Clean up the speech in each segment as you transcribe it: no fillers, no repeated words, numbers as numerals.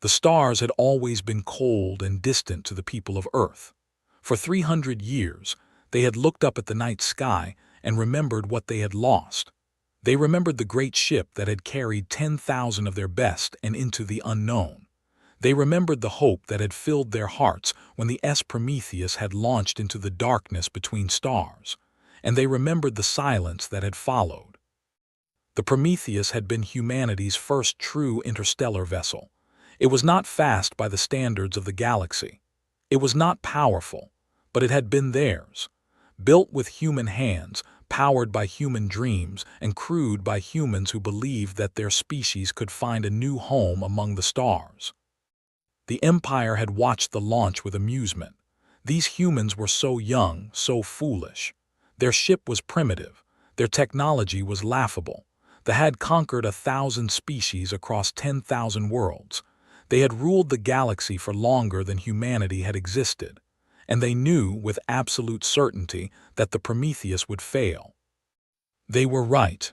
The stars had always been cold and distant to the people of Earth. For 300 years, they had looked up at the night sky and remembered what they had lost. They remembered the great ship that had carried 10,000 of their best and into the unknown. They remembered the hope that had filled their hearts when the Prometheus had launched into the darkness between stars. And they remembered the silence that had followed. The Prometheus had been humanity's first true interstellar vessel. It was not fast by the standards of the galaxy. It was not powerful, but it had been theirs. Built with human hands, powered by human dreams, and crewed by humans who believed that their species could find a new home among the stars. The Empire had watched the launch with amusement. These humans were so young, so foolish. Their ship was primitive. Their technology was laughable. They had conquered 1,000 species across 10,000 worlds. They had ruled the galaxy for longer than humanity had existed. And they knew with absolute certainty that the Prometheus would fail. They were right.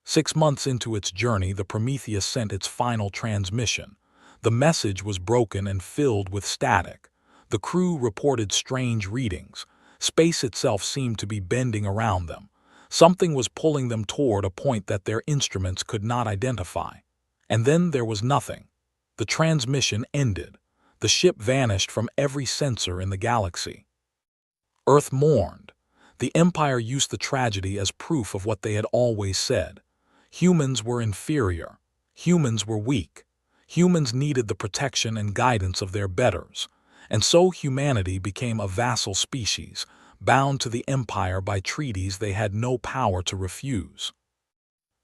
6 months into its journey, the Prometheus sent its final transmission. The message was broken and filled with static. The crew reported strange readings. Space itself seemed to be bending around them. Something was pulling them toward a point that their instruments could not identify. And then there was nothing. The transmission ended. The ship vanished from every sensor in the galaxy. Earth mourned. The Empire used the tragedy as proof of what they had always said. Humans were inferior. Humans were weak. Humans needed the protection and guidance of their betters. And so humanity became a vassal species, bound to the Empire by treaties they had no power to refuse.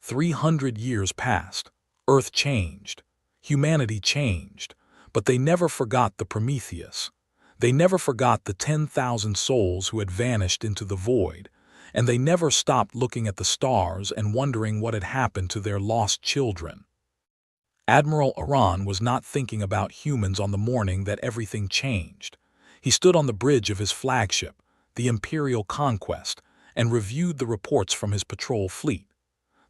300 years passed. Earth changed. Humanity changed. But they never forgot the Prometheus. They never forgot the 10,000 souls who had vanished into the void, and they never stopped looking at the stars and wondering what had happened to their lost children. Admiral Iran was not thinking about humans on the morning that everything changed. He stood on the bridge of his flagship, the Imperial Conquest, and reviewed the reports from his patrol fleet.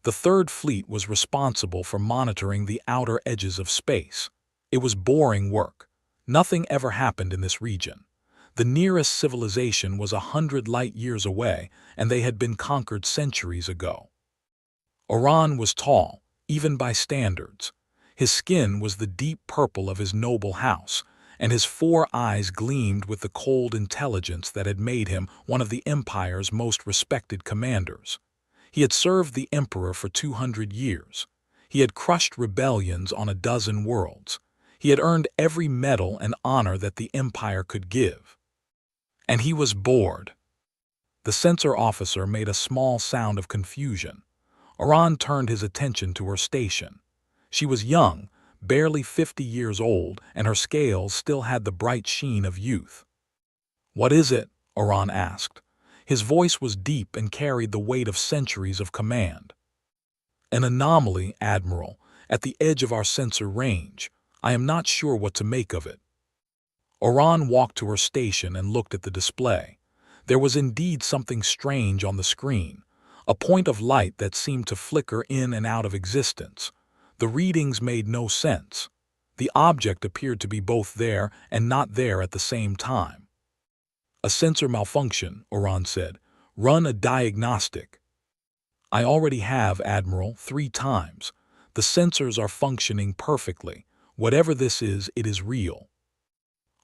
The Third Fleet was responsible for monitoring the outer edges of space. It was boring work. Nothing ever happened in this region. The nearest civilization was 100 light-years away, and they had been conquered centuries ago. Iran was tall, even by standards. His skin was the deep purple of his noble house, and his 4 eyes gleamed with the cold intelligence that had made him one of the Empire's most respected commanders. He had served the Emperor for 200 years. He had crushed rebellions on a dozen worlds. He had earned every medal and honor that the Empire could give. And he was bored. The censor officer made a small sound of confusion. Iran turned his attention to her station. She was young, barely 50 years old, and her scales still had the bright sheen of youth. "What is it?" Iran asked. His voice was deep and carried the weight of centuries of command. "An anomaly, Admiral, at the edge of our sensor range. I am not sure what to make of it." Iran walked to her station and looked at the display. There was indeed something strange on the screen, a point of light that seemed to flicker in and out of existence. The readings made no sense. The object appeared to be both there and not there at the same time. "A sensor malfunction," Iran said. "Run a diagnostic." "I already have, Admiral, 3 times. The sensors are functioning perfectly. Whatever this is, it is real."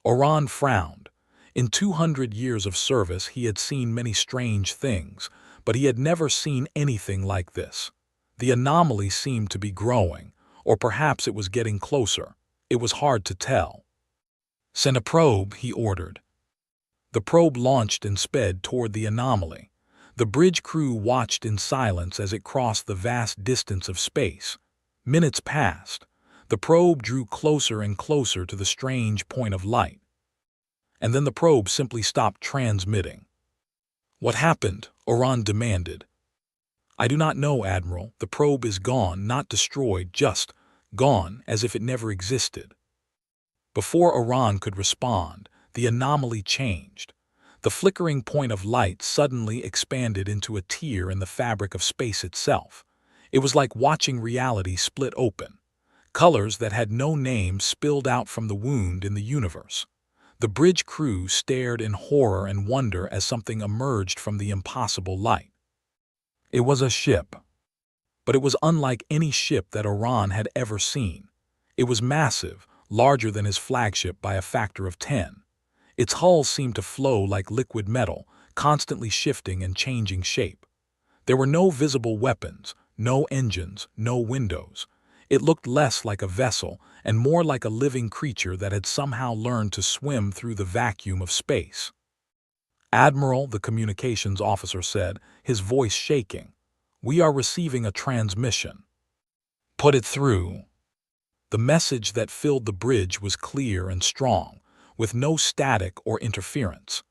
Iran frowned. In 200 years of service, he had seen many strange things, but he had never seen anything like this. The anomaly seemed to be growing, or perhaps it was getting closer. It was hard to tell. "Send a probe," he ordered. The probe launched and sped toward the anomaly. The bridge crew watched in silence as it crossed the vast distance of space. Minutes passed. The probe drew closer and closer to the strange point of light. And then the probe simply stopped transmitting. "What happened?" Iran demanded. "I do not know, Admiral. The probe is gone, not destroyed, just gone, as if it never existed." Before Iran could respond, the anomaly changed. The flickering point of light suddenly expanded into a tear in the fabric of space itself. It was like watching reality split open. Colors that had no name spilled out from the wound in the universe. The bridge crew stared in horror and wonder as something emerged from the impossible light. It was a ship. But it was unlike any ship that Orion had ever seen. It was massive, larger than his flagship by a factor of 10. Its hull seemed to flow like liquid metal, constantly shifting and changing shape. There were no visible weapons, no engines, no windows. It looked less like a vessel and more like a living creature that had somehow learned to swim through the vacuum of space. "Admiral," the communications officer said, his voice shaking, "we are receiving a transmission." "Put it through." The message that filled the bridge was clear and strong, with no static or interference.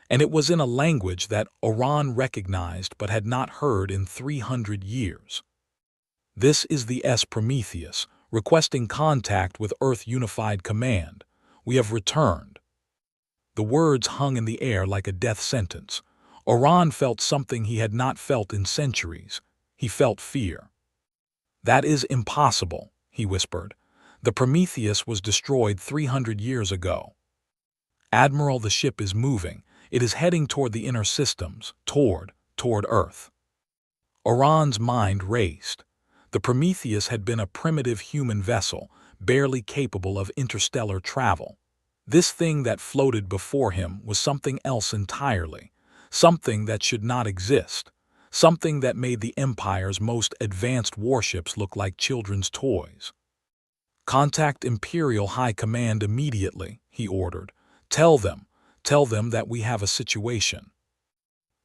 And it was in a language that Orion recognized but had not heard in 300 years. "This is the S. Prometheus, requesting contact with Earth Unified Command. We have returned." The words hung in the air like a death sentence. Orion felt something he had not felt in centuries. He felt fear. "That is impossible," he whispered. "The Prometheus was destroyed 300 years ago." "Admiral, the ship is moving. It is heading toward the inner systems, toward Earth." Orion's mind raced. The Prometheus had been a primitive human vessel, barely capable of interstellar travel. This thing that floated before him was something else entirely, something that should not exist, something that made the Empire's most advanced warships look like children's toys. "Contact Imperial High Command immediately," he ordered. Tell them that we have a situation."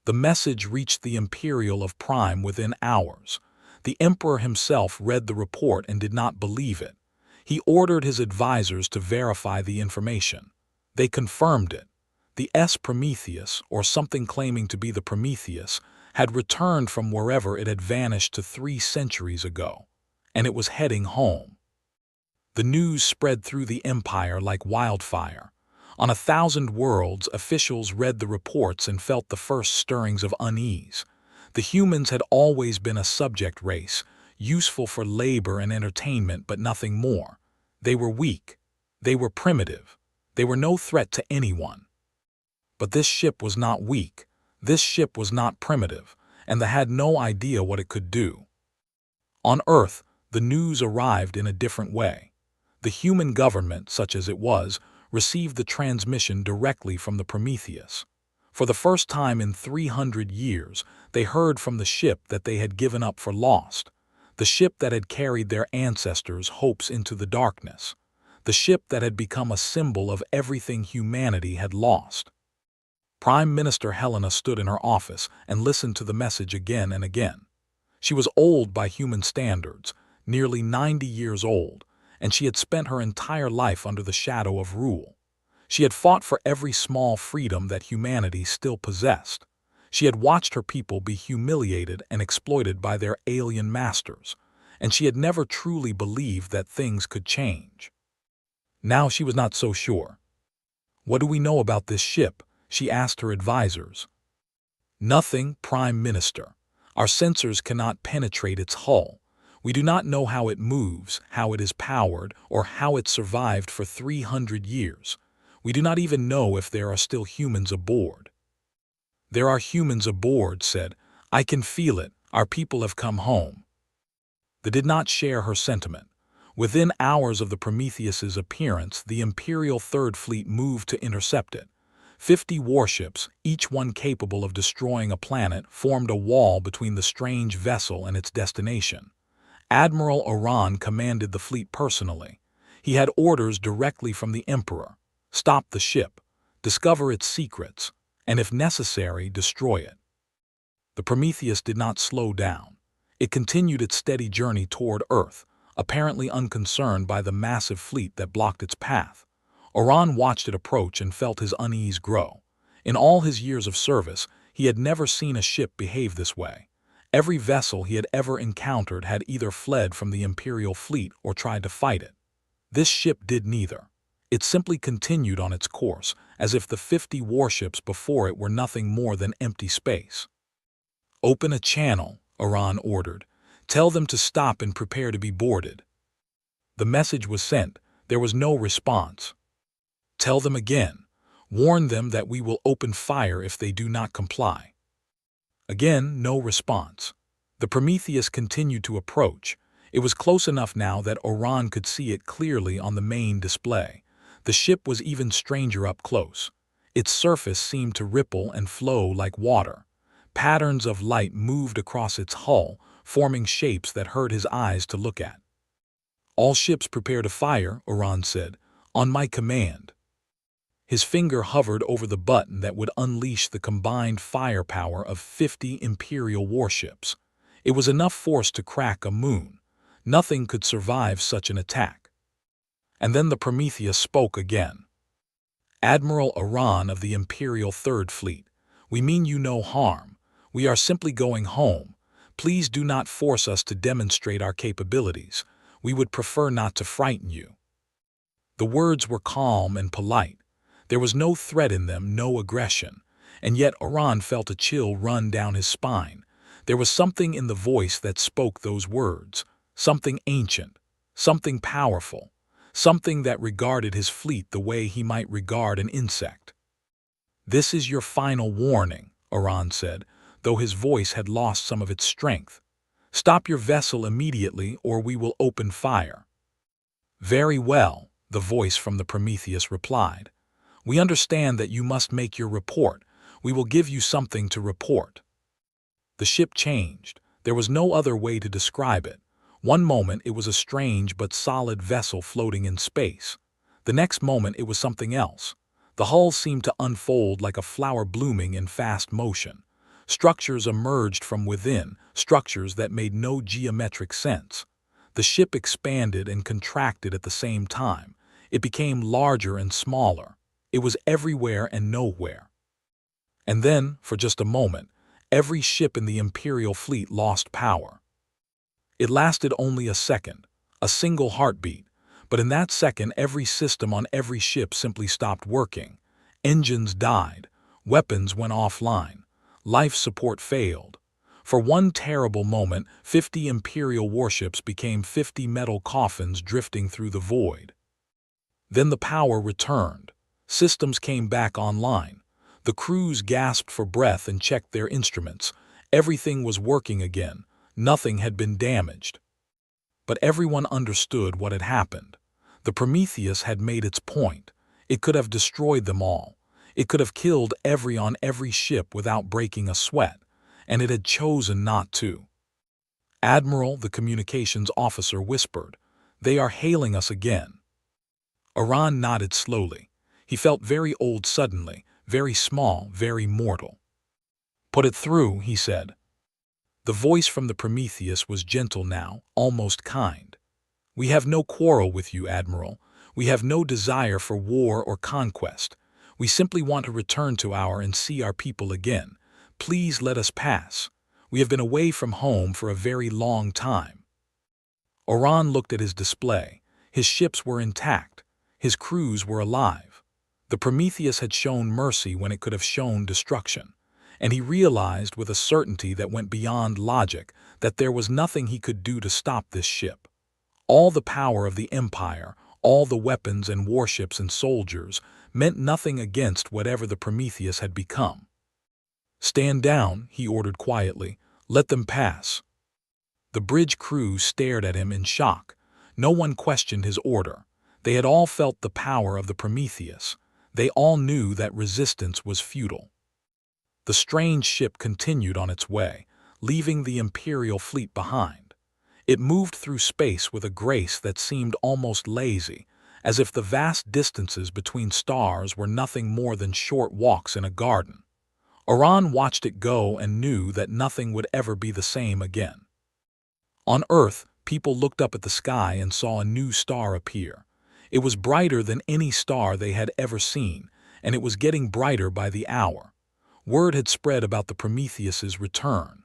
The message reached the Imperial of Prime within hours. The Emperor himself read the report and did not believe it. He ordered his advisors to verify the information. They confirmed it. The S. Prometheus, or something claiming to be the Prometheus, had returned from wherever it had vanished to 3 centuries ago, and it was heading home. The news spread through the Empire like wildfire. On 1,000 worlds, officials read the reports and felt the first stirrings of unease. The humans had always been a subject race, useful for labor and entertainment, but nothing more. They were weak. They were primitive. They were no threat to anyone. But this ship was not weak. This ship was not primitive, and they had no idea what it could do. On Earth, the news arrived in a different way. The human government, such as it was, received the transmission directly from the Prometheus. For the first time in 300 years, they heard from the ship that they had given up for lost, the ship that had carried their ancestors' hopes into the darkness, the ship that had become a symbol of everything humanity had lost. Prime Minister Helena stood in her office and listened to the message again and again. She was old by human standards, nearly 90 years old, and she had spent her entire life under the shadow of rule. She had fought for every small freedom that humanity still possessed. She had watched her people be humiliated and exploited by their alien masters, and she had never truly believed that things could change. Now she was not so sure. "What do we know about this ship?" she asked her advisors. "Nothing, Prime Minister. Our sensors cannot penetrate its hull. We do not know how it moves, how it is powered, or how it survived for 300 years. We do not even know if there are still humans aboard." "There are humans aboard," said. "I can feel it. Our people have come home." They did not share her sentiment. Within hours of the Prometheus's appearance, the Imperial Third Fleet moved to intercept it. 50 warships, each one capable of destroying a planet, formed a wall between the strange vessel and its destination. Admiral Orion commanded the fleet personally. He had orders directly from the Emperor. Stop the ship, discover its secrets, and if necessary, destroy it. The Prometheus did not slow down. It continued its steady journey toward Earth, apparently unconcerned by the massive fleet that blocked its path. Orion watched it approach and felt his unease grow. In all his years of service, he had never seen a ship behave this way. Every vessel he had ever encountered had either fled from the Imperial fleet or tried to fight it. This ship did neither. It simply continued on its course, as if the 50 warships before it were nothing more than empty space. "Open a channel," Orion ordered. "Tell them to stop and prepare to be boarded." The message was sent. There was no response. Tell them again. Warn them that we will open fire if they do not comply. Again, no response. The Prometheus continued to approach. It was close enough now that Orion could see it clearly on the main display. The ship was even stranger up close. Its surface seemed to ripple and flow like water. Patterns of light moved across its hull, forming shapes that hurt his eyes to look at. All ships prepare to fire, Orion said, on my command. His finger hovered over the button that would unleash the combined firepower of 50 imperial warships. It was enough force to crack a moon. Nothing could survive such an attack. And then the Prometheus spoke again. Admiral Orion of the Imperial Third Fleet, we mean you no harm. We are simply going home. Please do not force us to demonstrate our capabilities. We would prefer not to frighten you. The words were calm and polite. There was no threat in them, no aggression, and yet Orion felt a chill run down his spine. There was something in the voice that spoke those words, something ancient, something powerful, something that regarded his fleet the way he might regard an insect. This is your final warning, Orion said, though his voice had lost some of its strength. Stop your vessel immediately or we will open fire. Very well, the voice from the Prometheus replied. We understand that you must make your report. We will give you something to report. The ship changed. There was no other way to describe it. One moment it was a strange but solid vessel floating in space. The next moment it was something else. The hull seemed to unfold like a flower blooming in fast motion. Structures emerged from within, structures that made no geometric sense. The ship expanded and contracted at the same time. It became larger and smaller. It was everywhere and nowhere. And then, for just a moment, every ship in the Imperial fleet lost power. It lasted only a second, a single heartbeat, but in that second every system on every ship simply stopped working. Engines died, weapons went offline, life support failed. For one terrible moment, 50 Imperial warships became 50 metal coffins drifting through the void. Then the power returned. Systems came back online. The crews gasped for breath and checked their instruments. Everything was working again. Nothing had been damaged. But everyone understood what had happened. The Prometheus had made its point. It could have destroyed them all. It could have killed on every ship without breaking a sweat, and it had chosen not to. Admiral, the communications officer, whispered, "They are hailing us again." Orion nodded slowly. He felt very old suddenly, very small, very mortal. "Put it through," he said. The voice from the Prometheus was gentle now, almost kind. "We have no quarrel with you, Admiral. We have no desire for war or conquest. We simply want to return to and see our people again. Please let us pass. We have been away from home for a very long time." Orion looked at his display. His ships were intact. His crews were alive. The Prometheus had shown mercy when it could have shown destruction, and he realized with a certainty that went beyond logic that there was nothing he could do to stop this ship. All the power of the Empire, all the weapons and warships and soldiers, meant nothing against whatever the Prometheus had become. "Stand down," he ordered quietly. "Let them pass." The bridge crew stared at him in shock. No one questioned his order. They had all felt the power of the Prometheus. They all knew that resistance was futile. The strange ship continued on its way, leaving the Imperial fleet behind. It moved through space with a grace that seemed almost lazy, as if the vast distances between stars were nothing more than short walks in a garden. Orion watched it go and knew that nothing would ever be the same again. On Earth, people looked up at the sky and saw a new star appear. It was brighter than any star they had ever seen, and it was getting brighter by the hour. Word had spread about the Prometheus's return.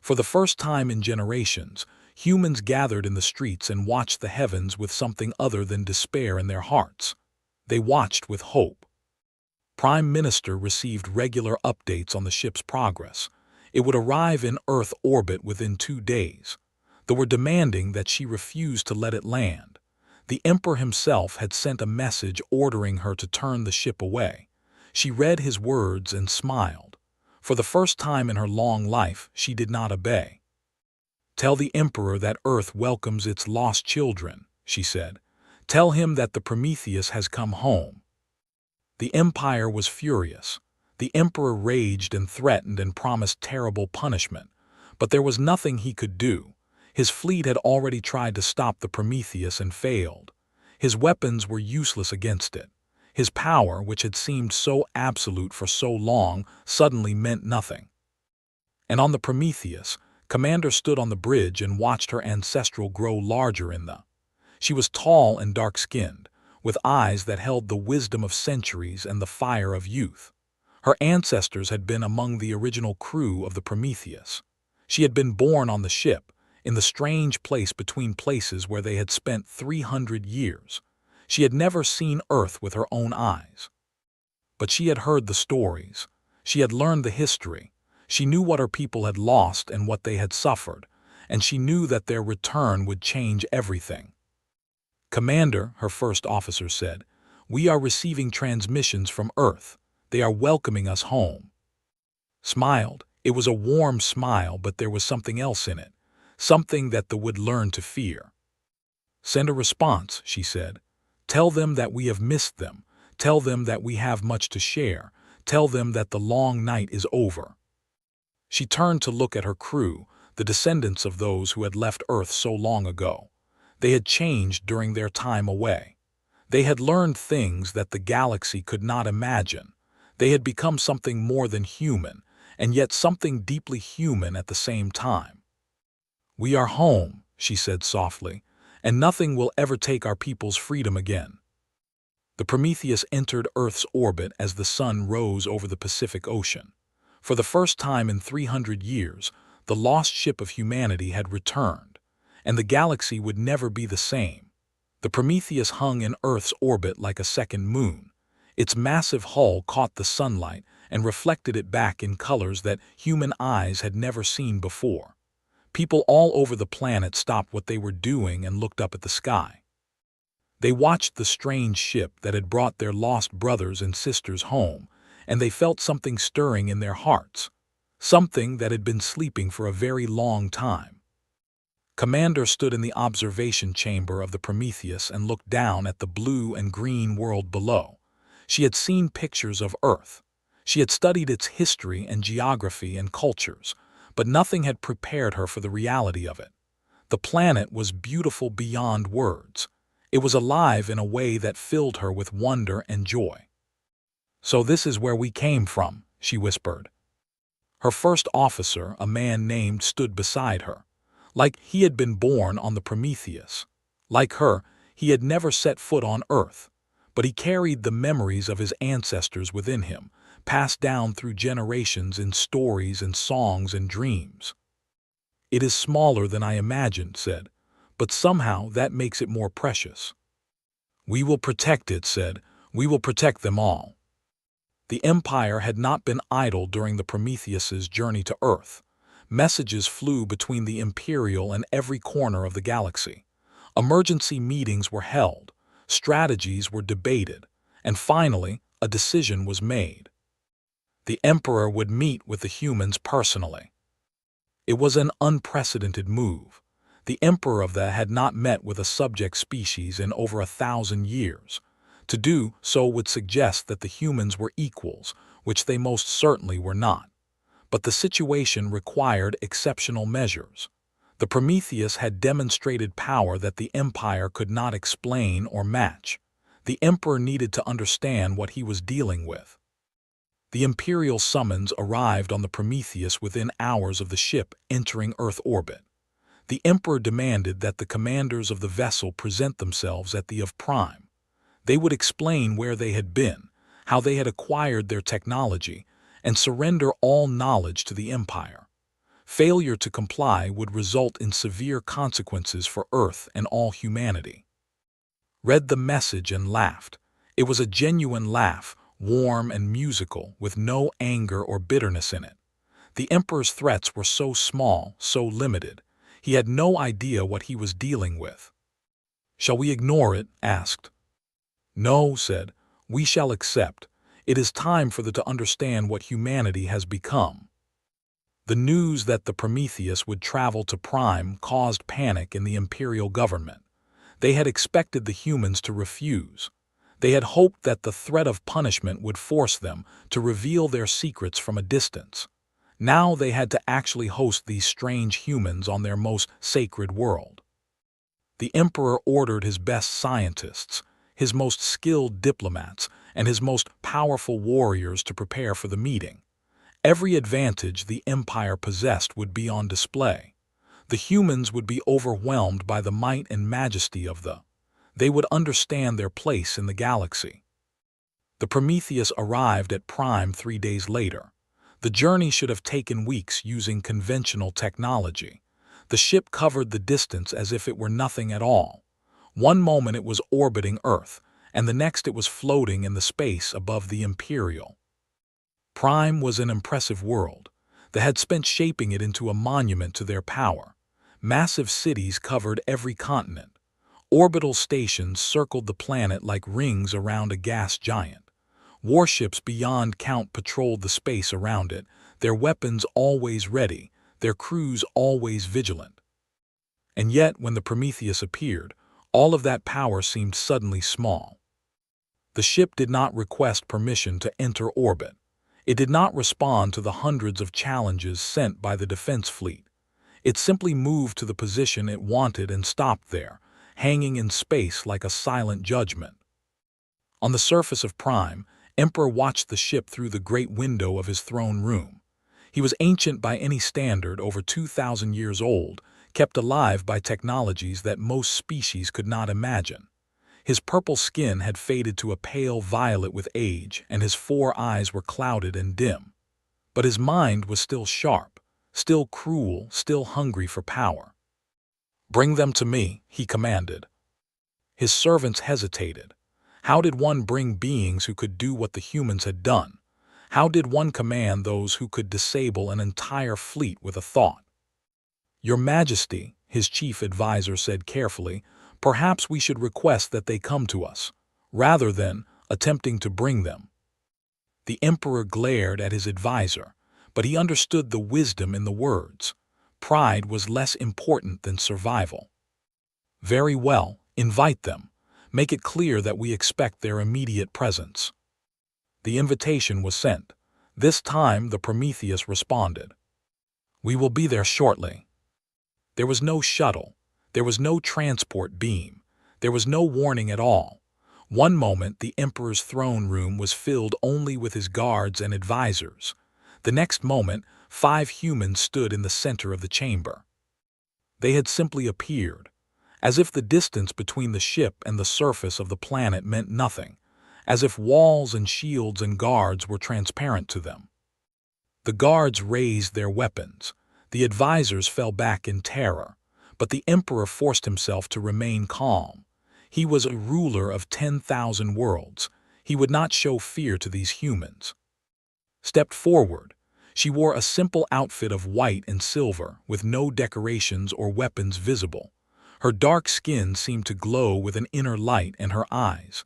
For the first time in generations, humans gathered in the streets and watched the heavens with something other than despair in their hearts. They watched with hope. Prime Minister received regular updates on the ship's progress. It would arrive in Earth orbit within 2 days. They were demanding that she refuse to let it land. The Emperor himself had sent a message ordering her to turn the ship away. She read his words and smiled. For the first time in her long life, she did not obey. "Tell the Emperor that Earth welcomes its lost children," she said. "Tell him that the Prometheus has come home." The Empire was furious. The Emperor raged and threatened and promised terrible punishment. But there was nothing he could do. His fleet had already tried to stop the Prometheus and failed. His weapons were useless against it. His power, which had seemed so absolute for so long, suddenly meant nothing. And on the Prometheus, Commander stood on the bridge and watched her ancestral grow larger in the. She was tall and dark-skinned, with eyes that held the wisdom of centuries and the fire of youth. Her ancestors had been among the original crew of the Prometheus. She had been born on the ship, in the strange place between places where they had spent 300 years. She had never seen Earth with her own eyes. But she had heard the stories. She had learned the history. She knew what her people had lost and what they had suffered, and she knew that their return would change everything. "Commander," her first officer said, "we are receiving transmissions from Earth. They are welcoming us home." Smiled. It was a warm smile, but there was something else in it, something that they would learn to fear. "Send a response," she said. "Tell them that we have missed them. Tell them that we have much to share. Tell them that the long night is over." She turned to look at her crew, the descendants of those who had left Earth so long ago. They had changed during their time away. They had learned things that the galaxy could not imagine. They had become something more than human, and yet something deeply human at the same time. "We are home," she said softly, "and nothing will ever take our people's freedom again." The Prometheus entered Earth's orbit as the sun rose over the Pacific Ocean. For the first time in 300 years, the lost ship of humanity had returned, and the galaxy would never be the same. The Prometheus hung in Earth's orbit like a second moon. Its massive hull caught the sunlight and reflected it back in colors that human eyes had never seen before. People all over the planet stopped what they were doing and looked up at the sky. They watched the strange ship that had brought their lost brothers and sisters home, and they felt something stirring in their hearts, something that had been sleeping for a very long time. Commander stood in the observation chamber of the Prometheus and looked down at the blue and green world below. She had seen pictures of Earth. She had studied its history and geography and cultures, but nothing had prepared her for the reality of it. The planet was beautiful beyond words. It was alive in a way that filled her with wonder and joy. "So this is where we came from," she whispered. Her first officer, a man named, stood beside her. Like he had been born on the Prometheus. Like her, he had never set foot on Earth, but he carried the memories of his ancestors within him, passed down through generations in stories and songs and dreams. "It is smaller than I imagined," said, "but somehow that makes it more precious." "We will protect it," said, "we will protect them all." The Empire had not been idle during the Prometheus's journey to Earth. Messages flew between the imperial and every corner of the galaxy. Emergency meetings were held, strategies were debated, and finally, a decision was made. The Emperor would meet with the humans personally. It was an unprecedented move. The Emperor of the had not met with a subject species in over 1,000 years. To do so would suggest that the humans were equals, which they most certainly were not. But the situation required exceptional measures. The Prometheus had demonstrated power that the Empire could not explain or match. The Emperor needed to understand what he was dealing with. The Imperial summons arrived on the Prometheus within hours of the ship entering Earth orbit. The Emperor demanded that the commanders of the vessel present themselves at the of Prime. They would explain where they had been, how they had acquired their technology, and surrender all knowledge to the Empire. Failure to comply would result in severe consequences for Earth and all humanity. Read the message and laughed. It was a genuine laugh, warm and musical, with no anger or bitterness in it. The Emperor's threats were so small, so limited. He had no idea what he was dealing with. Shall we ignore it? Asked. No, said. We shall accept. It is time for them to understand what humanity has become. The news that the Prometheus would travel to Prime caused panic in the imperial government. They had expected the humans to refuse. They had hoped that the threat of punishment would force them to reveal their secrets from a distance. Now they had to actually host these strange humans on their most sacred world. The emperor ordered his best scientists, his most skilled diplomats, and his most powerful warriors to prepare for the meeting. Every advantage the empire possessed would be on display. The humans would be overwhelmed by the might and majesty of they would understand their place in the galaxy. The Prometheus arrived at Prime 3 days later. The journey should have taken weeks using conventional technology. The ship covered the distance as if it were nothing at all. One moment it was orbiting Earth, and the next it was floating in the space above the Imperial. Prime was an impressive world. They had spent shaping it into a monument to their power. Massive cities covered every continent. Orbital stations circled the planet like rings around a gas giant. Warships beyond count patrolled the space around it, their weapons always ready, their crews always vigilant. And yet, when the Prometheus appeared, all of that power seemed suddenly small. The ship did not request permission to enter orbit. It did not respond to the hundreds of challenges sent by the defense fleet. It simply moved to the position it wanted and stopped there, hanging in space like a silent judgment. On the surface of Prime, Emperor watched the ship through the great window of his throne room. He was ancient by any standard, over 2,000 years old, kept alive by technologies that most species could not imagine. His purple skin had faded to a pale violet with age, and his 4 eyes were clouded and dim. But his mind was still sharp, still cruel, still hungry for power. "Bring them to me," he commanded. His servants hesitated. How did one bring beings who could do what the humans had done? How did one command those who could disable an entire fleet with a thought? "Your Majesty," his chief advisor said carefully, "perhaps we should request that they come to us, rather than attempting to bring them." The emperor glared at his advisor, but he understood the wisdom in the words. Pride was less important than survival. "Very well, invite them. Make it clear that we expect their immediate presence." The invitation was sent. This time the Prometheus responded. "We will be there shortly." There was no shuttle. There was no transport beam. There was no warning at all. One moment the emperor's throne room was filled only with his guards and advisors. The next moment 5 humans stood in the center of the chamber. They had simply appeared, as if the distance between the ship and the surface of the planet meant nothing, as if walls and shields and guards were transparent to them. The guards raised their weapons. The advisors fell back in terror, but the emperor forced himself to remain calm. He was a ruler of 10,000 worlds. He would not show fear to these humans. Stepped forward. She wore a simple outfit of white and silver, with no decorations or weapons visible. Her dark skin seemed to glow with an inner light, and her eyes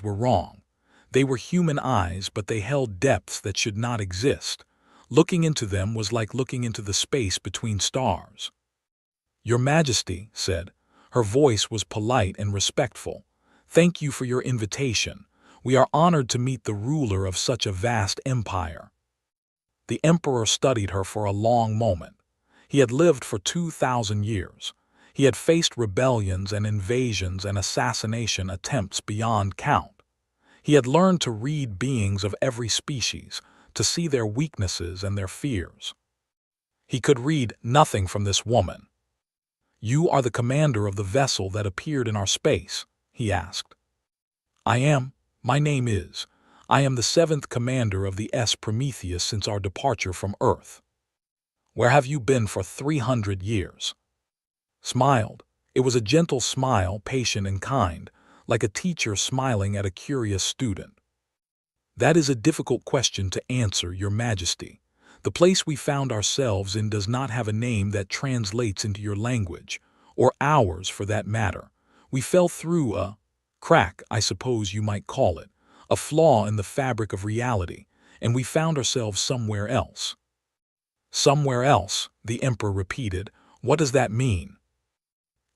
were wrong. They were human eyes, but they held depths that should not exist. Looking into them was like looking into the space between stars. "Your Majesty," said. Her voice was polite and respectful. "Thank you for your invitation. We are honored to meet the ruler of such a vast empire." The emperor studied her for a long moment. He had lived for 2,000 years. He had faced rebellions and invasions and assassination attempts beyond count. He had learned to read beings of every species, to see their weaknesses and their fears. He could read nothing from this woman. "You are the commander of the vessel that appeared in our space?" he asked. "I am. My name is. I am the 7th commander of the Prometheus since our departure from Earth." "Where have you been for 300 years?" Smiled. It was a gentle smile, patient and kind, like a teacher smiling at a curious student. "That is a difficult question to answer, Your Majesty. The place we found ourselves in does not have a name that translates into your language, or ours for that matter. We fell through a crack, I suppose you might call it, a flaw in the fabric of reality, and we found ourselves somewhere else. Somewhere else, the Emperor repeated. What does that mean?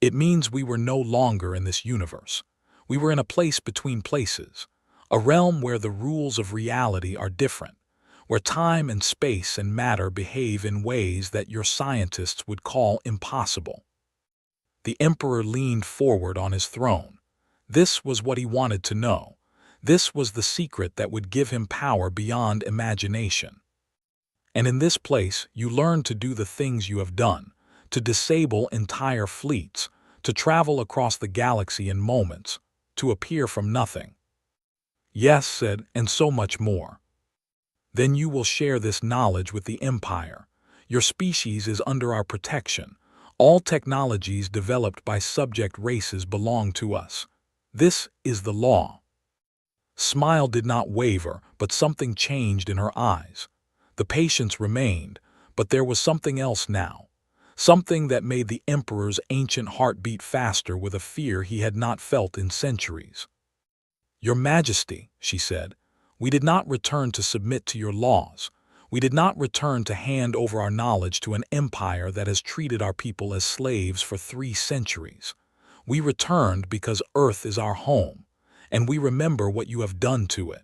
It means we were no longer in this universe. We were in a place between places, a realm where the rules of reality are different, where time and space and matter behave in ways that your scientists would call impossible. The Emperor leaned forward on his throne. This was what he wanted to know. This was the secret that would give him power beyond imagination. And in this place, you learn to do the things you have done, to disable entire fleets, to travel across the galaxy in moments, to appear from nothing. Yes, said, and so much more. Then you will share this knowledge with the Empire. Your species is under our protection. All technologies developed by subject races belong to us. This is the law. Smile did not waver, but something changed in her eyes. The patience remained, but there was something else now. Something that made the Emperor's ancient heart beat faster with a fear he had not felt in centuries. Your Majesty, she said, we did not return to submit to your laws. We did not return to hand over our knowledge to an empire that has treated our people as slaves for 3 centuries. We returned because Earth is our home, and we remember what you have done to it.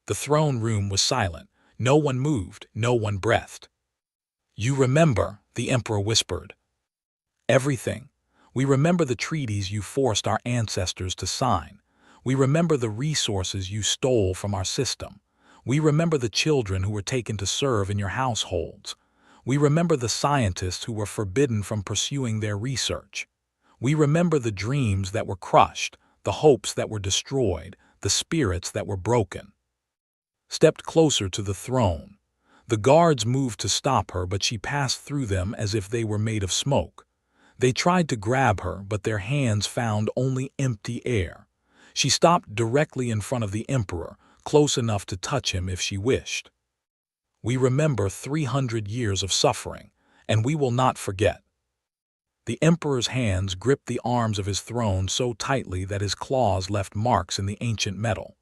The throne room was silent. No one moved, no one breathed. You remember, the Emperor whispered. Everything. We remember the treaties you forced our ancestors to sign. We remember the resources you stole from our system. We remember the children who were taken to serve in your households. We remember the scientists who were forbidden from pursuing their research. We remember the dreams that were crushed, the hopes that were destroyed, the spirits that were broken. Stepped closer to the throne. The guards moved to stop her, but she passed through them as if they were made of smoke. They tried to grab her, but their hands found only empty air. She stopped directly in front of the Emperor, close enough to touch him if she wished. We remember 300 years of suffering, and we will not forget. The Emperor's hands gripped the arms of his throne so tightly that his claws left marks in the ancient metal.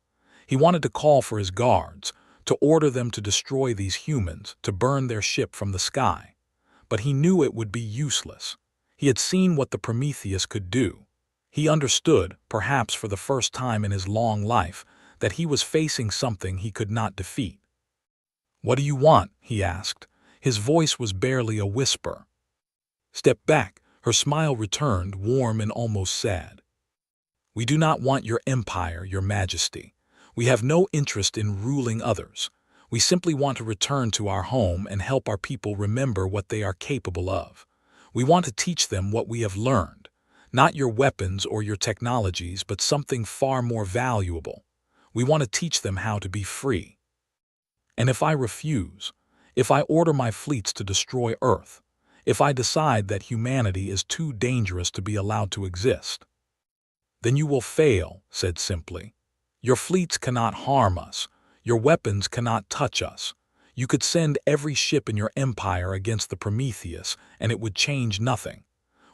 He wanted to call for his guards, to order them to destroy these humans, to burn their ship from the sky. But he knew it would be useless. He had seen what the Prometheus could do. He understood, perhaps for the first time in his long life, that he was facing something he could not defeat. What do you want? He asked. His voice was barely a whisper. Step back. Her smile returned, warm and almost sad. We do not want your empire, your majesty. We have no interest in ruling others. We simply want to return to our home and help our people remember what they are capable of. We want to teach them what we have learned. Not your weapons or your technologies, but something far more valuable. We want to teach them how to be free. And if I refuse, if I order my fleets to destroy Earth, if I decide that humanity is too dangerous to be allowed to exist, then you will fail, said simply. Your fleets cannot harm us. Your weapons cannot touch us. You could send every ship in your empire against the Prometheus, and it would change nothing.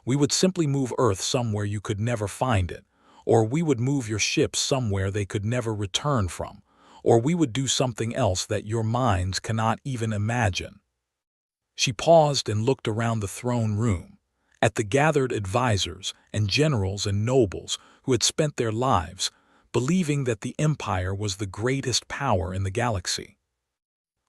We would simply move Earth somewhere you could never find it, or we would move your ships somewhere they could never return from, or we would do something else that your minds cannot even imagine. She paused and looked around the throne room, at the gathered advisors and generals and nobles who had spent their lives believing that the Empire was the greatest power in the galaxy.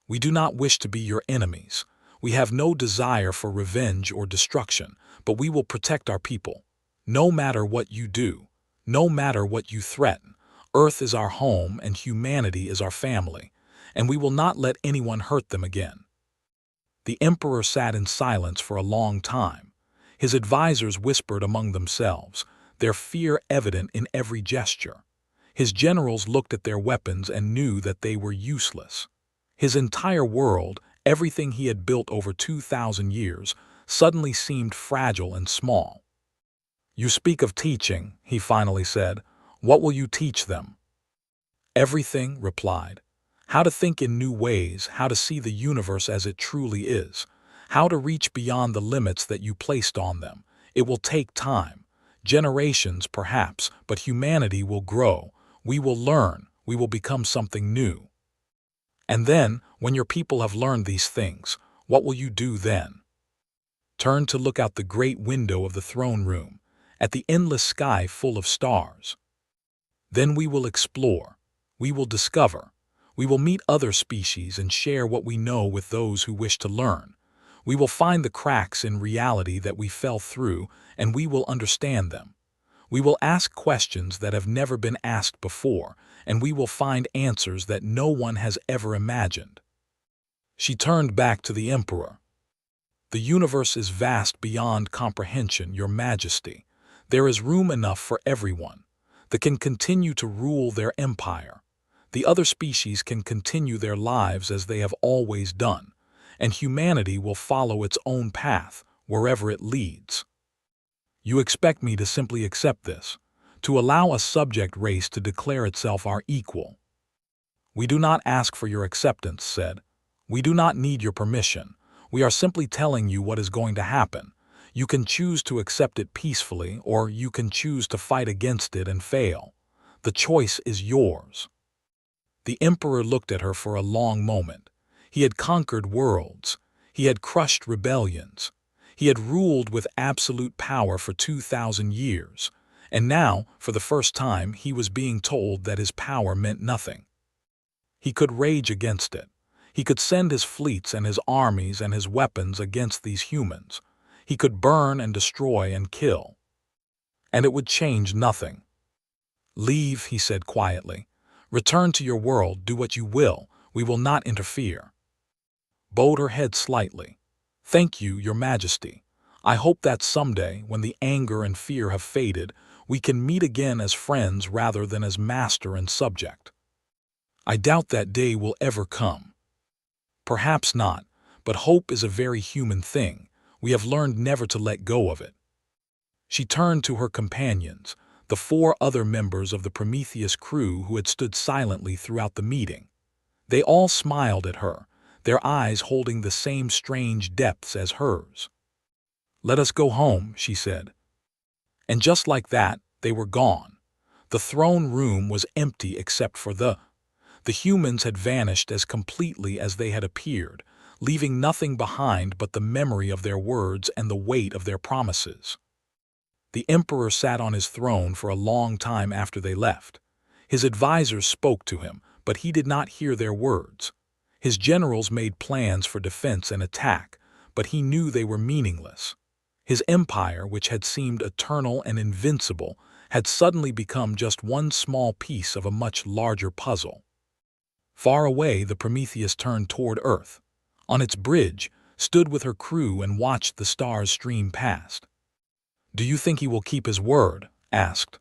We do not wish to be your enemies. We have no desire for revenge or destruction, but we will protect our people. No matter what you do, no matter what you threaten, Earth is our home and humanity is our family, and we will not let anyone hurt them again. The Emperor sat in silence for a long time. His advisors whispered among themselves, their fear evident in every gesture. His generals looked at their weapons and knew that they were useless. His entire world, everything he had built over 2,000 years, suddenly seemed fragile and small. You speak of teaching, he finally said. What will you teach them? Everything, replied. How to think in new ways, how to see the universe as it truly is, how to reach beyond the limits that you placed on them. It will take time. Generations, perhaps, but humanity will grow. We will learn. We will become something new. And then, when your people have learned these things, what will you do then? Turn to look out the great window of the throne room, at the endless sky full of stars. Then we will explore. We will discover. We will meet other species and share what we know with those who wish to learn. We will find the cracks in reality that we fell through, and we will understand them. We will ask questions that have never been asked before, and we will find answers that no one has ever imagined. She turned back to the emperor. The universe is vast beyond comprehension, Your Majesty. There is room enough for everyone that can continue to rule their empire. The other species can continue their lives as they have always done, and humanity will follow its own path wherever it leads. You expect me to simply accept this, to allow a subject race to declare itself our equal? We do not ask for your acceptance, said. We do not need your permission. We are simply telling you what is going to happen. You can choose to accept it peacefully, or you can choose to fight against it and fail. The choice is yours. The emperor looked at her for a long moment. He had conquered worlds. He had crushed rebellions. He had ruled with absolute power for 2,000 years, and now, for the first time, he was being told that his power meant nothing. He could rage against it. He could send his fleets and his armies and his weapons against these humans. He could burn and destroy and kill. And it would change nothing. Leave, he said quietly. Return to your world, do what you will. We will not interfere. Bowed her head slightly. Thank you, Your Majesty. I hope that someday, when the anger and fear have faded, we can meet again as friends rather than as master and subject. I doubt that day will ever come. Perhaps not, but hope is a very human thing. We have learned never to let go of it. She turned to her companions, the 4 other members of the Prometheus crew who had stood silently throughout the meeting. They all smiled at her, their eyes holding the same strange depths as hers. Let us go home, she said. And just like that, they were gone. The throne room was empty except for the humans had vanished as completely as they had appeared, leaving nothing behind but the memory of their words and the weight of their promises. The emperor sat on his throne for a long time after they left. His advisors spoke to him, but he did not hear their words. His generals made plans for defense and attack, but he knew they were meaningless. His empire, which had seemed eternal and invincible, had suddenly become just one small piece of a much larger puzzle. Far away, the Prometheus turned toward Earth. On its bridge, stood with her crew and watched the stars stream past. Do you think he will keep his word? Asked.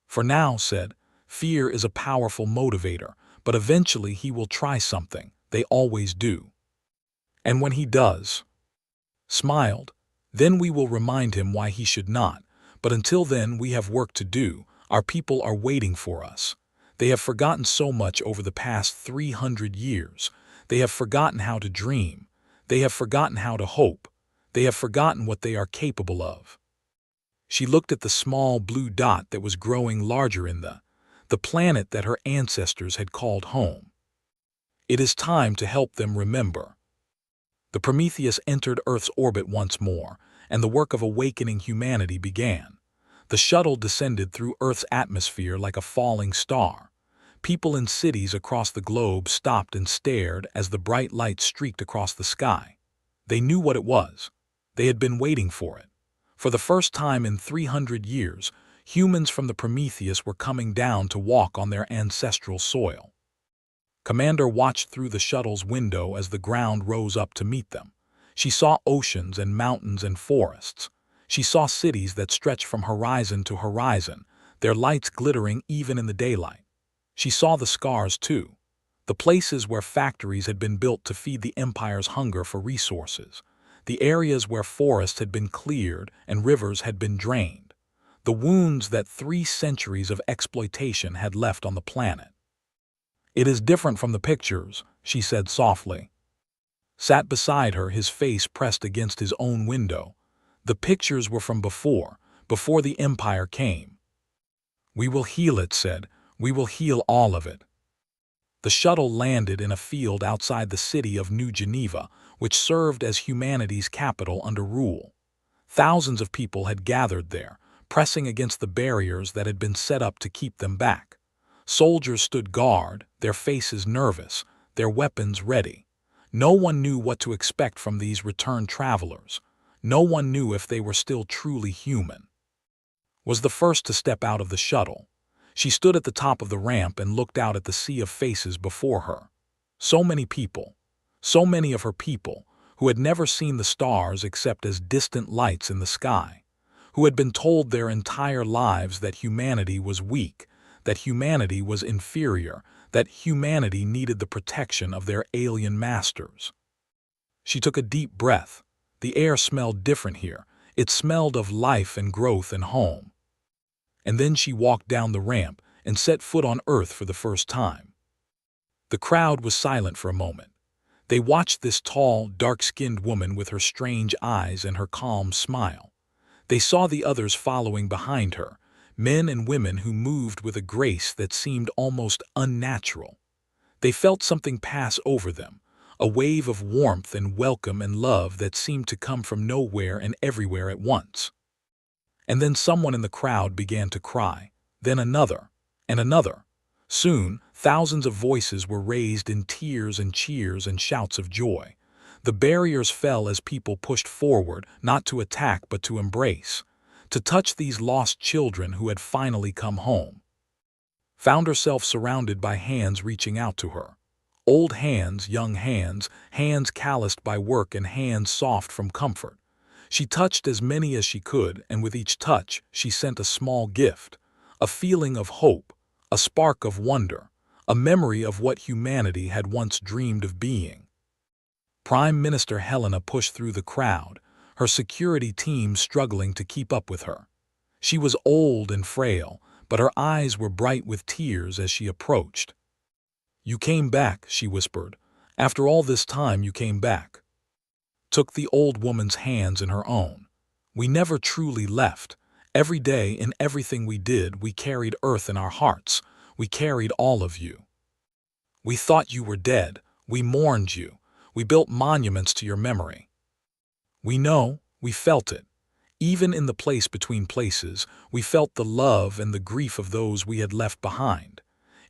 For now, said, fear is a powerful motivator, but eventually he will try something. They always do. And when he does, smiled, then we will remind him why he should not. But until then, we have work to do. Our people are waiting for us. They have forgotten so much over the past 300 years. They have forgotten how to dream. They have forgotten how to hope. They have forgotten what they are capable of. She looked at the small blue dot that was growing larger in the planet that her ancestors had called home. It is time to help them remember. The Prometheus entered Earth's orbit once more, and the work of awakening humanity began. The shuttle descended through Earth's atmosphere like a falling star. People in cities across the globe stopped and stared as the bright light streaked across the sky. They knew what it was. They had been waiting for it. For the first time in 300 years, humans from the Prometheus were coming down to walk on their ancestral soil. Commander watched through the shuttle's window as the ground rose up to meet them. She saw oceans and mountains and forests. She saw cities that stretched from horizon to horizon, their lights glittering even in the daylight. She saw the scars too, the places where factories had been built to feed the Empire's hunger for resources, the areas where forests had been cleared and rivers had been drained, the wounds that 3 centuries of exploitation had left on the planet. It is different from the pictures, she said softly. Sat beside her, his face pressed against his own window. The pictures were from before, before the Empire came. "We will heal it," said. "We will heal all of it." The shuttle landed in a field outside the city of New Geneva, which served as humanity's capital under rule. Thousands of people had gathered there, pressing against the barriers that had been set up to keep them back. Soldiers stood guard, their faces nervous, their weapons ready. No one knew what to expect from these returned travelers. No one knew if they were still truly human. Was the first to step out of the shuttle. She stood at the top of the ramp and looked out at the sea of faces before her. So many people, so many of her people, who had never seen the stars except as distant lights in the sky, who had been told their entire lives that humanity was weak, that humanity was inferior, that humanity needed the protection of their alien masters. She took a deep breath. The air smelled different here. It smelled of life and growth and home. And then she walked down the ramp and set foot on Earth for the first time. The crowd was silent for a moment. They watched this tall, dark-skinned woman with her strange eyes and her calm smile. They saw the others following behind her, men and women who moved with a grace that seemed almost unnatural. They felt something pass over them, a wave of warmth and welcome and love that seemed to come from nowhere and everywhere at once. And then someone in the crowd began to cry, then another, and another. Soon, thousands of voices were raised in tears and cheers and shouts of joy. The barriers fell as people pushed forward, not to attack but to embrace, to touch these lost children who had finally come home. Found herself surrounded by hands reaching out to her. Old hands, young hands, hands calloused by work and hands soft from comfort. She touched as many as she could, and with each touch she sent a small gift, a feeling of hope, a spark of wonder, a memory of what humanity had once dreamed of being. Prime Minister Helena pushed through the crowd, her security team struggling to keep up with her. She was old and frail, but her eyes were bright with tears as she approached. "You came back," she whispered. "After all this time you came back." Took the old woman's hands in her own. "We never truly left. Every day, in everything we did, we carried Earth in our hearts. We carried all of you. We thought you were dead. We mourned you. We built monuments to your memory. We know, we felt it. Even in the place between places, we felt the love and the grief of those we had left behind.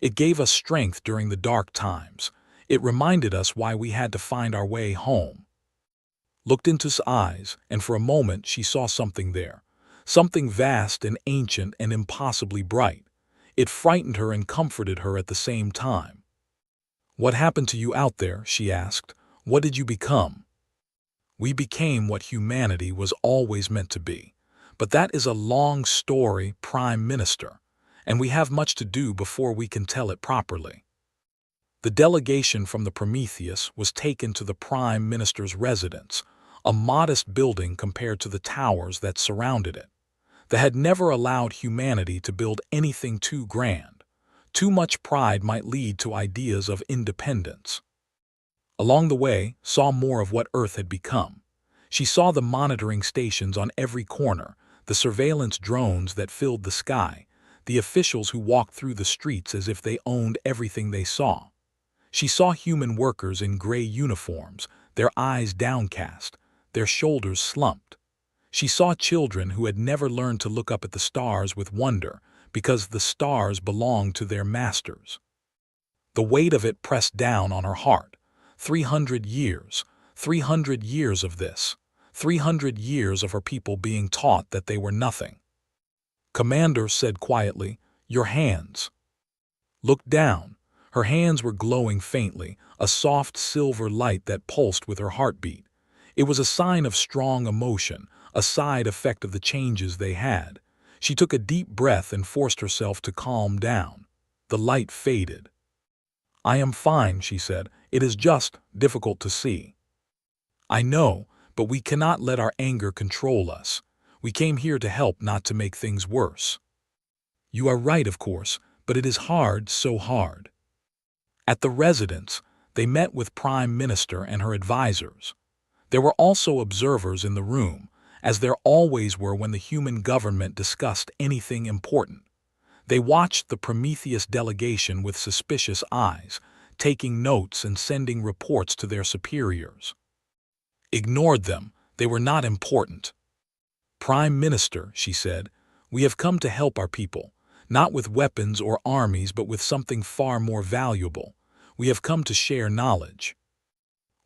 It gave us strength during the dark times. It reminded us why we had to find our way home." Looked into his eyes, and for a moment she saw something there. Something vast and ancient and impossibly bright. It frightened her and comforted her at the same time. "What happened to you out there?" she asked. "What did you become?" "We became what humanity was always meant to be. But that is a long story, Prime Minister, and we have much to do before we can tell it properly." The delegation from the Prometheus was taken to the Prime Minister's residence, a modest building compared to the towers that surrounded it. They had never allowed humanity to build anything too grand. Too much pride might lead to ideas of independence. Along the way, saw more of what Earth had become. She saw the monitoring stations on every corner, the surveillance drones that filled the sky, the officials who walked through the streets as if they owned everything they saw. She saw human workers in gray uniforms, their eyes downcast, their shoulders slumped. She saw children who had never learned to look up at the stars with wonder because the stars belonged to their masters. The weight of it pressed down on her heart. 300 years, 300 years of this, 300 years of her people being taught that they were nothing. "Commander," said quietly, "your hands." Looked down. Her hands were glowing faintly, a soft silver light that pulsed with her heartbeat. It was a sign of strong emotion, a side effect of the changes they had. She took a deep breath and forced herself to calm down. The light faded. "I am fine," she said. "It is just difficult to see." "I know, but we cannot let our anger control us. We came here to help, not to make things worse." "You are right, of course, but it is hard, so hard." At the residence, they met with Prime Minister and her advisors. There were also observers in the room, as there always were when the human government discussed anything important. They watched the Prometheus delegation with suspicious eyes, taking notes and sending reports to their superiors. Ignored them, they were not important. "Prime Minister," she said, "we have come to help our people, not with weapons or armies but with something far more valuable. We have come to share knowledge."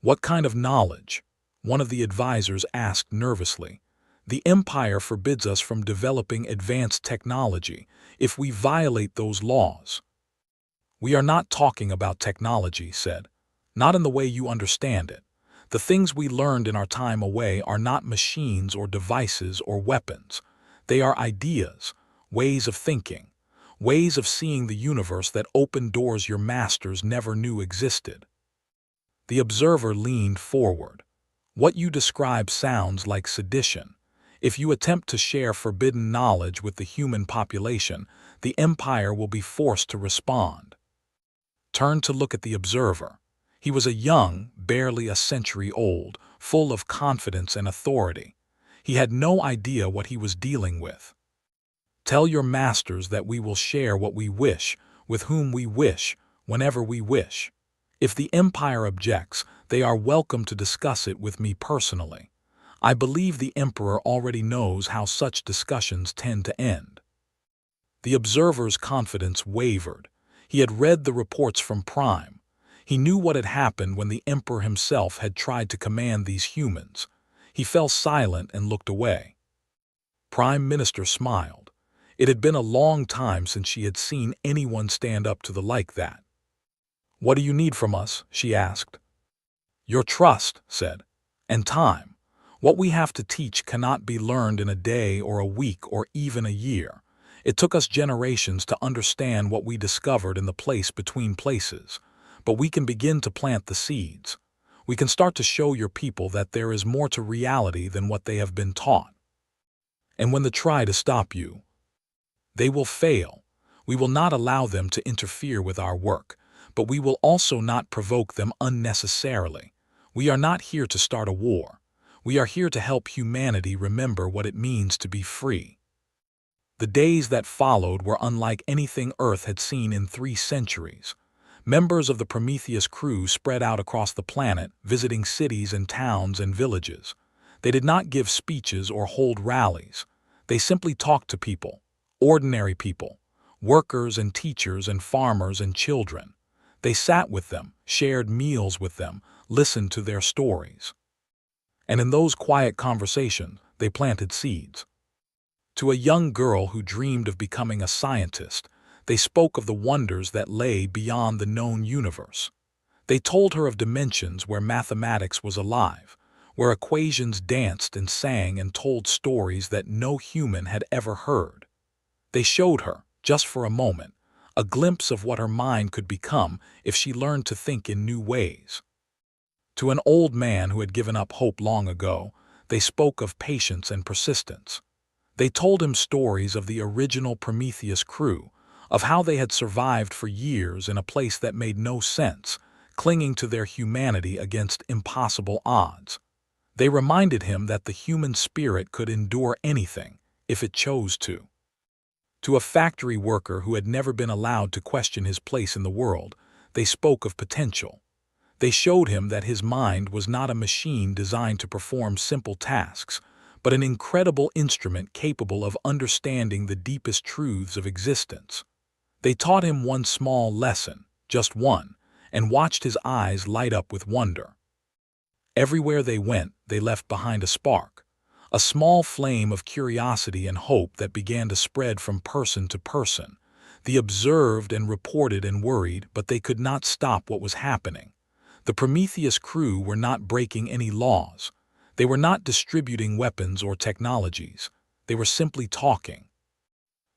"What kind of knowledge?" one of the advisors asked nervously. "The Empire forbids us from developing advanced technology if we violate those laws." "We are not talking about technology," said. "Not in the way you understand it. The things we learned in our time away are not machines or devices or weapons. They are ideas, ways of thinking, ways of seeing the universe that open doors your masters never knew existed." The observer leaned forward. "What you describe sounds like sedition. If you attempt to share forbidden knowledge with the human population, the Empire will be forced to respond." Turned to look at the observer. He was a young, barely a century old, full of confidence and authority. He had no idea what he was dealing with. "Tell your masters that we will share what we wish, with whom we wish, whenever we wish. If the Empire objects, they are welcome to discuss it with me personally. I believe the Emperor already knows how such discussions tend to end." The observer's confidence wavered. He had read the reports from Prime. He knew what had happened when the Emperor himself had tried to command these humans. He fell silent and looked away. Prime Minister smiled. It had been a long time since she had seen anyone stand up to the like that. "What do you need from us?" she asked. "Your trust," said, "and time. What we have to teach cannot be learned in a day or a week or even a year. It took us generations to understand what we discovered in the place between places. But we can begin to plant the seeds. We can start to show your people that there is more to reality than what they have been taught. And when they try to stop you, they will fail. We will not allow them to interfere with our work, but we will also not provoke them unnecessarily. We are not here to start a war. We are here to help humanity remember what it means to be free." The days that followed were unlike anything Earth had seen in 3 centuries. Members of the Prometheus crew spread out across the planet, visiting cities and towns and villages. They did not give speeches or hold rallies. They simply talked to people, ordinary people, workers and teachers and farmers and children. They sat with them, shared meals with them, listened to their stories. And in those quiet conversations, they planted seeds. To a young girl who dreamed of becoming a scientist, they spoke of the wonders that lay beyond the known universe. They told her of dimensions where mathematics was alive, where equations danced and sang and told stories that no human had ever heard. They showed her, just for a moment, a glimpse of what her mind could become if she learned to think in new ways. To an old man who had given up hope long ago, they spoke of patience and persistence. They told him stories of the original Prometheus crew, of how they had survived for years in a place that made no sense, clinging to their humanity against impossible odds. They reminded him that the human spirit could endure anything, if it chose to. To a factory worker who had never been allowed to question his place in the world, they spoke of potential. They showed him that his mind was not a machine designed to perform simple tasks, but an incredible instrument capable of understanding the deepest truths of existence. They taught him one small lesson, just one, and watched his eyes light up with wonder. Everywhere they went, they left behind a spark, a small flame of curiosity and hope that began to spread from person to person. They observed and reported and worried, but they could not stop what was happening. The Prometheus crew were not breaking any laws. They were not distributing weapons or technologies. They were simply talking.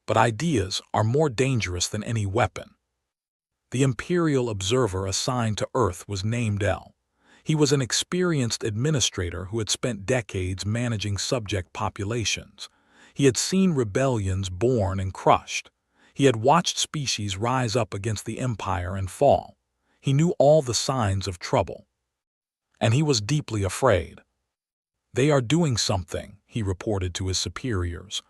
But ideas are more dangerous than any weapon. The imperial observer assigned to Earth was named L. He was an experienced administrator who had spent decades managing subject populations. He had seen rebellions born and crushed. He had watched species rise up against the Empire and fall. He knew all the signs of trouble. And he was deeply afraid. "They are doing something," he reported to his superiors.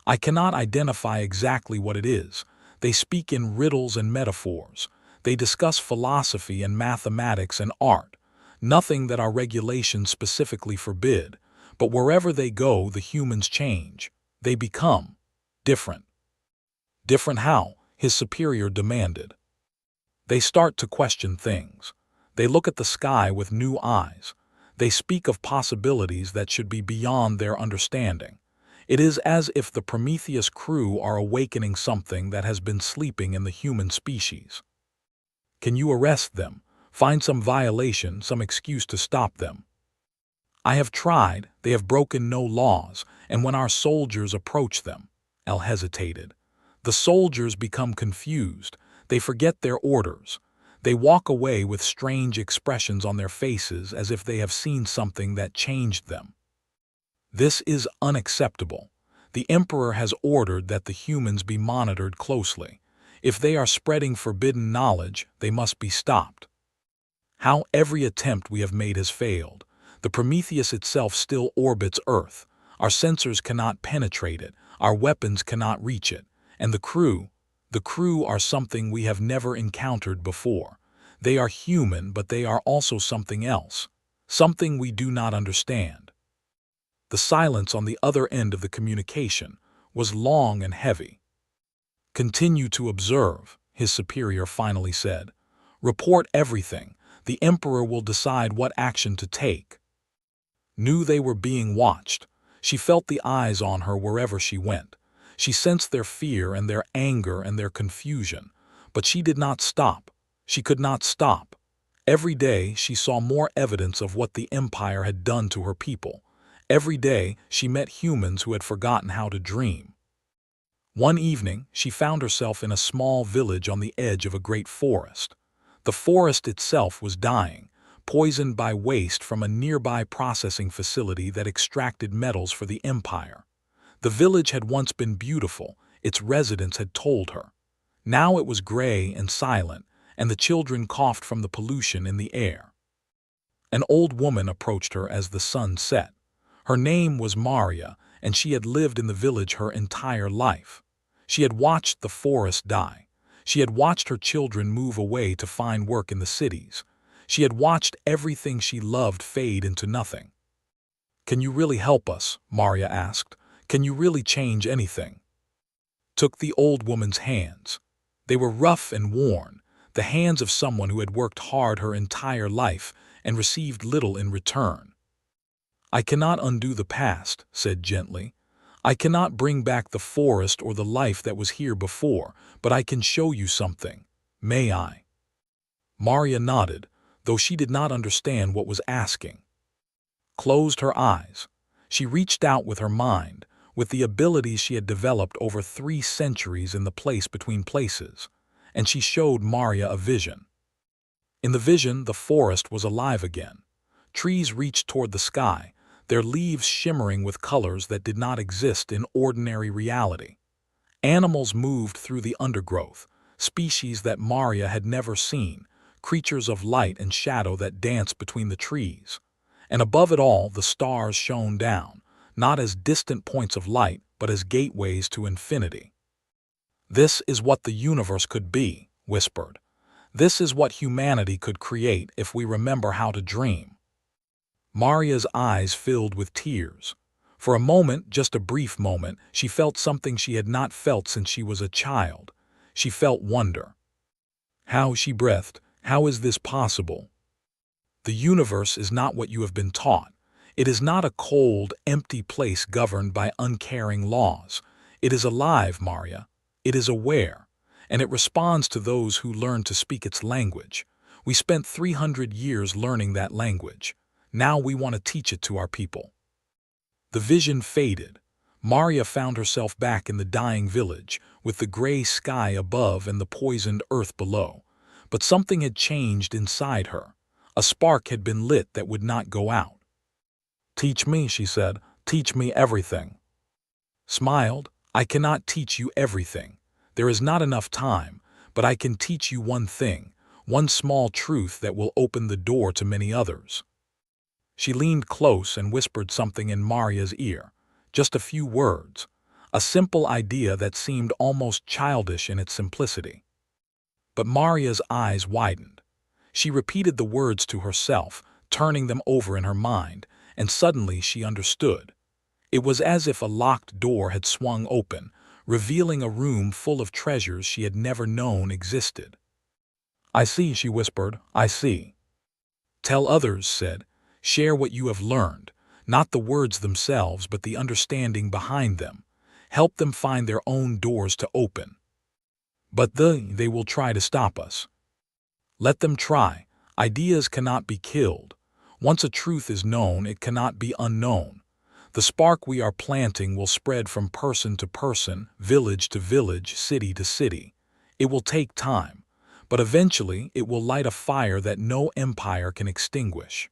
"I cannot identify exactly what it is. They speak in riddles and metaphors. They discuss philosophy and mathematics and art, nothing that our regulations specifically forbid. But wherever they go, the humans change. They become different." "Different how?" his superior demanded. "They start to question things. They look at the sky with new eyes. They speak of possibilities that should be beyond their understanding. It is as if the Prometheus crew are awakening something that has been sleeping in the human species." "Can you arrest them? Find some violation, some excuse to stop them?" "I have tried. They have broken no laws, and when our soldiers approach them—" El hesitated. "The soldiers become confused. They forget their orders. They walk away with strange expressions on their faces as if they have seen something that changed them. This is unacceptable. The Emperor has ordered that the humans be monitored closely. If they are spreading forbidden knowledge, they must be stopped." "How every attempt we have made has failed. The Prometheus itself still orbits Earth. Our sensors cannot penetrate it, our weapons cannot reach it, and the crew are something we have never encountered before. They are human, but they are also something else, something we do not understand." The silence on the other end of the communication was long and heavy. "Continue to observe," his superior finally said. "Report everything. The Emperor will decide what action to take." Knew they were being watched. She felt the eyes on her wherever she went. She sensed their fear and their anger and their confusion. But she did not stop. She could not stop. Every day she saw more evidence of what the Empire had done to her people. Every day she met humans who had forgotten how to dream. One evening she found herself in a small village on the edge of a great forest. The forest itself was dying, poisoned by waste from a nearby processing facility that extracted metals for the Empire. The village had once been beautiful, its residents had told her. Now it was gray and silent, and the children coughed from the pollution in the air. An old woman approached her as the sun set. Her name was Maria, and she had lived in the village her entire life. She had watched the forest die. She had watched her children move away to find work in the cities. She had watched everything she loved fade into nothing. "Can you really help us?" Maria asked. "Can you really change anything?" Took the old woman's hands. They were rough and worn, the hands of someone who had worked hard her entire life and received little in return. "I cannot undo the past," said gently. "I cannot bring back the forest or the life that was here before, but I can show you something. May I?" Maria nodded, though she did not understand what was asking. Closed her eyes. She reached out with her mind, with the abilities she had developed over 3 centuries in the place between places, and she showed Maria a vision. In the vision, the forest was alive again. Trees reached toward the sky, their leaves shimmering with colors that did not exist in ordinary reality. Animals moved through the undergrowth, species that Maria had never seen, creatures of light and shadow that danced between the trees. And above it all, the stars shone down, not as distant points of light, but as gateways to infinity. "This is what the universe could be," whispered. "This is what humanity could create if we remember how to dream." Maria's eyes filled with tears. For a moment, just a brief moment, she felt something she had not felt since she was a child. She felt wonder. "How," she breathed, "how is this possible? The universe is not what you have been taught. It is not a cold, empty place governed by uncaring laws. It is alive, Maria. It is aware, and it responds to those who learn to speak its language. We spent 300 years learning that language. Now we want to teach it to our people." The vision faded. Maria found herself back in the dying village, with the gray sky above and the poisoned earth below. But something had changed inside her. A spark had been lit that would not go out. "Teach me," she said. "Teach me everything." Smiled. "I cannot teach you everything. There is not enough time, but I can teach you one thing, one small truth that will open the door to many others." She leaned close and whispered something in Maria's ear. just a few words, a simple idea that seemed almost childish in its simplicity. But Maria's eyes widened. She repeated the words to herself, turning them over in her mind, and suddenly she understood. It was as if a locked door had swung open, revealing a room full of treasures she had never known existed. "I see," she whispered, "I see." "Tell others," said. "Share what you have learned, not the words themselves but the understanding behind them. Help them find their own doors to open. But they will try to stop us. Let them try. Ideas cannot be killed. Once a truth is known, it cannot be unknown. The spark we are planting will spread from person to person, village to village, city to city. It will take time, but eventually it will light a fire that no empire can extinguish."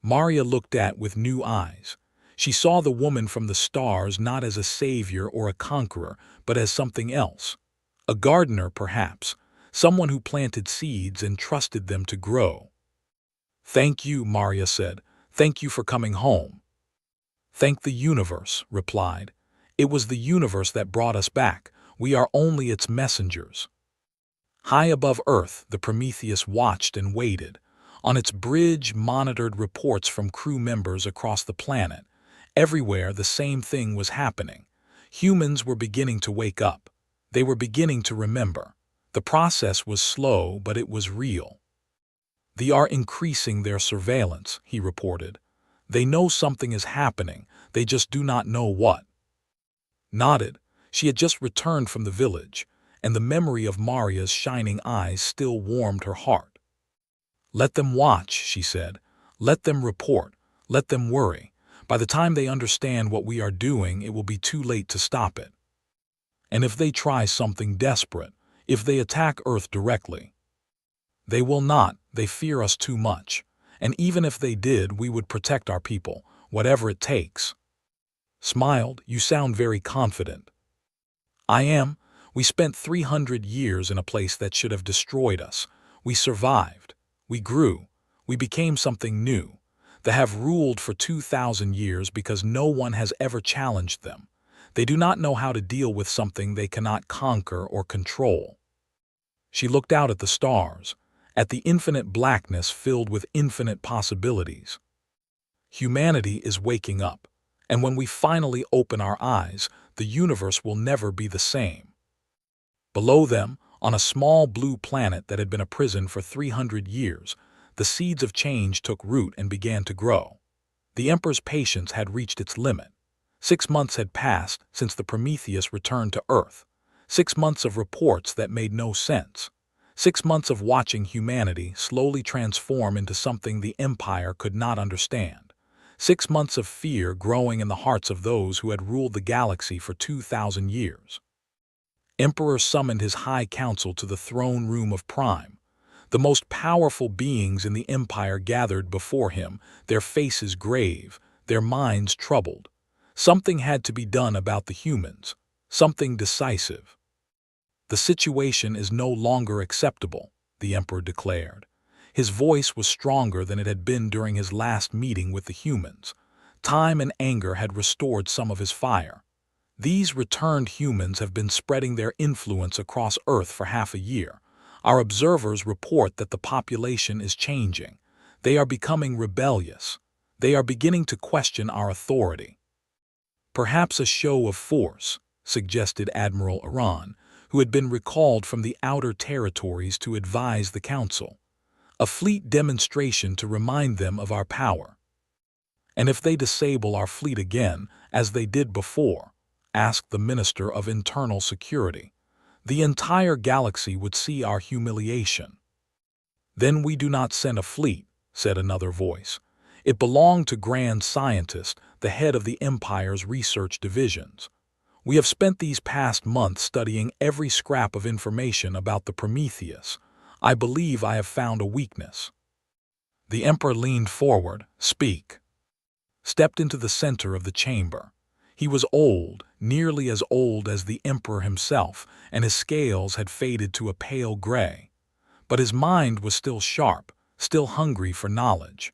Maria looked at with new eyes. She saw the woman from the stars not as a savior or a conqueror, but as something else. A gardener, perhaps, someone who planted seeds and trusted them to grow. "Thank you," Maria said. "Thank you for coming home." "Thank the universe," replied. "It was the universe that brought us back. We are only its messengers." High above Earth, the Prometheus watched and waited. On its bridge, monitored reports from crew members across the planet. Everywhere, the same thing was happening. Humans were beginning to wake up. They were beginning to remember. The process was slow, but it was real. "They are increasing their surveillance," he reported. "They know something is happening, they just do not know what." Nodded. She had just returned from the village, and the memory of Maria's shining eyes still warmed her heart. "Let them watch," she said. "Let them report. Let them worry. By the time they understand what we are doing, it will be too late to stop it. And if they try something desperate, if they attack Earth directly, they will not, they fear us too much. And even if they did, we would protect our people, whatever it takes." Smiled. "You sound very confident." "I am. We spent 300 years in a place that should have destroyed us. We survived. We grew. We became something new. They have ruled for 2,000 years because no one has ever challenged them. They do not know how to deal with something they cannot conquer or control." She looked out at the stars, at the infinite blackness filled with infinite possibilities. Humanity is waking up, and when we finally open our eyes, the universe will never be the same. Below them, on a small blue planet that had been a prison for 300 years, the seeds of change took root and began to grow. The Emperor's patience had reached its limit. 6 months had passed since the Prometheus returned to Earth. 6 months of reports that made no sense. 6 months of watching humanity slowly transform into something the Empire could not understand. 6 months of fear growing in the hearts of those who had ruled the galaxy for 2,000 years. Emperor summoned his high council to the throne room of Prime. The most powerful beings in the Empire gathered before him, their faces grave, their minds troubled. Something had to be done about the humans, something decisive. "The situation is no longer acceptable," the Emperor declared. His voice was stronger than it had been during his last meeting with the humans. Time and anger had restored some of his fire. "These returned humans have been spreading their influence across Earth for half a year. Our observers report that the population is changing. They are becoming rebellious. They are beginning to question our authority." "Perhaps a show of force," suggested Admiral Iran, who had been recalled from the outer territories to advise the council. "A fleet demonstration to remind them of our power." "And if they disable our fleet again, as they did before?" asked the Minister of Internal Security. "The entire galaxy would see our humiliation." "Then we do not send a fleet," said another voice. It belonged to Grand Scientist, the head of the Empire's research divisions. "We have spent these past months studying every scrap of information about the Prometheus. I believe I have found a weakness." The Emperor leaned forward. "Speak." Stepped into the center of the chamber. He was old, nearly as old as the Emperor himself, and his scales had faded to a pale gray. But his mind was still sharp, still hungry for knowledge.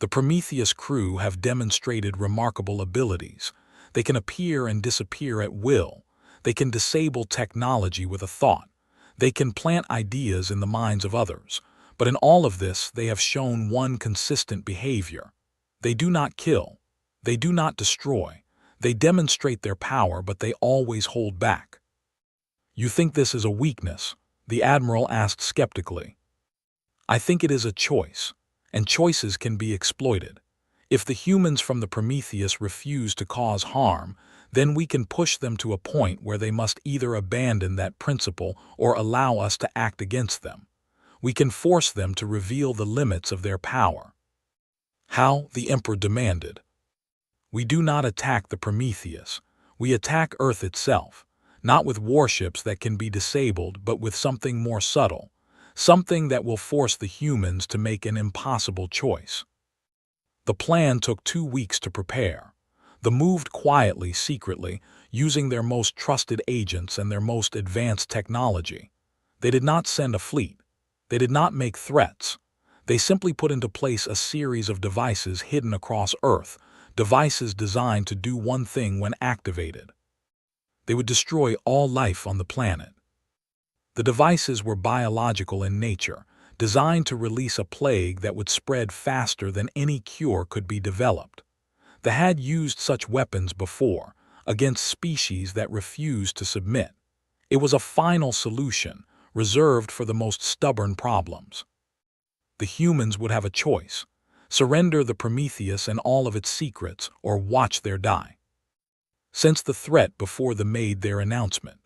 The Prometheus crew have demonstrated remarkable abilities. They can appear and disappear at will. They can disable technology with a thought. They can plant ideas in the minds of others. But in all of this, they have shown one consistent behavior. They do not kill. They do not destroy. They demonstrate their power, but they always hold back. "You think this is a weakness?" the Admiral asked skeptically. "I think it is a choice, and choices can be exploited. If the humans from the Prometheus refuse to cause harm, then we can push them to a point where they must either abandon that principle or allow us to act against them. We can force them to reveal the limits of their power." "How?" the Emperor demanded. "We do not attack the Prometheus. We attack Earth itself, not with warships that can be disabled, but with something more subtle, something that will force the humans to make an impossible choice." The plan took 2 weeks to prepare. They moved quietly, secretly, using their most trusted agents and their most advanced technology. They did not send a fleet. They did not make threats. They simply put into place a series of devices hidden across Earth, devices designed to do one thing when activated. They would destroy all life on the planet. The devices were biological in nature, designed to release a plague that would spread faster than any cure could be developed. They had used such weapons before, against species that refused to submit. It was a final solution, reserved for the most stubborn problems. The humans would have a choice: surrender the Prometheus and all of its secrets, or watch their die. Since the threat before they made their announcement,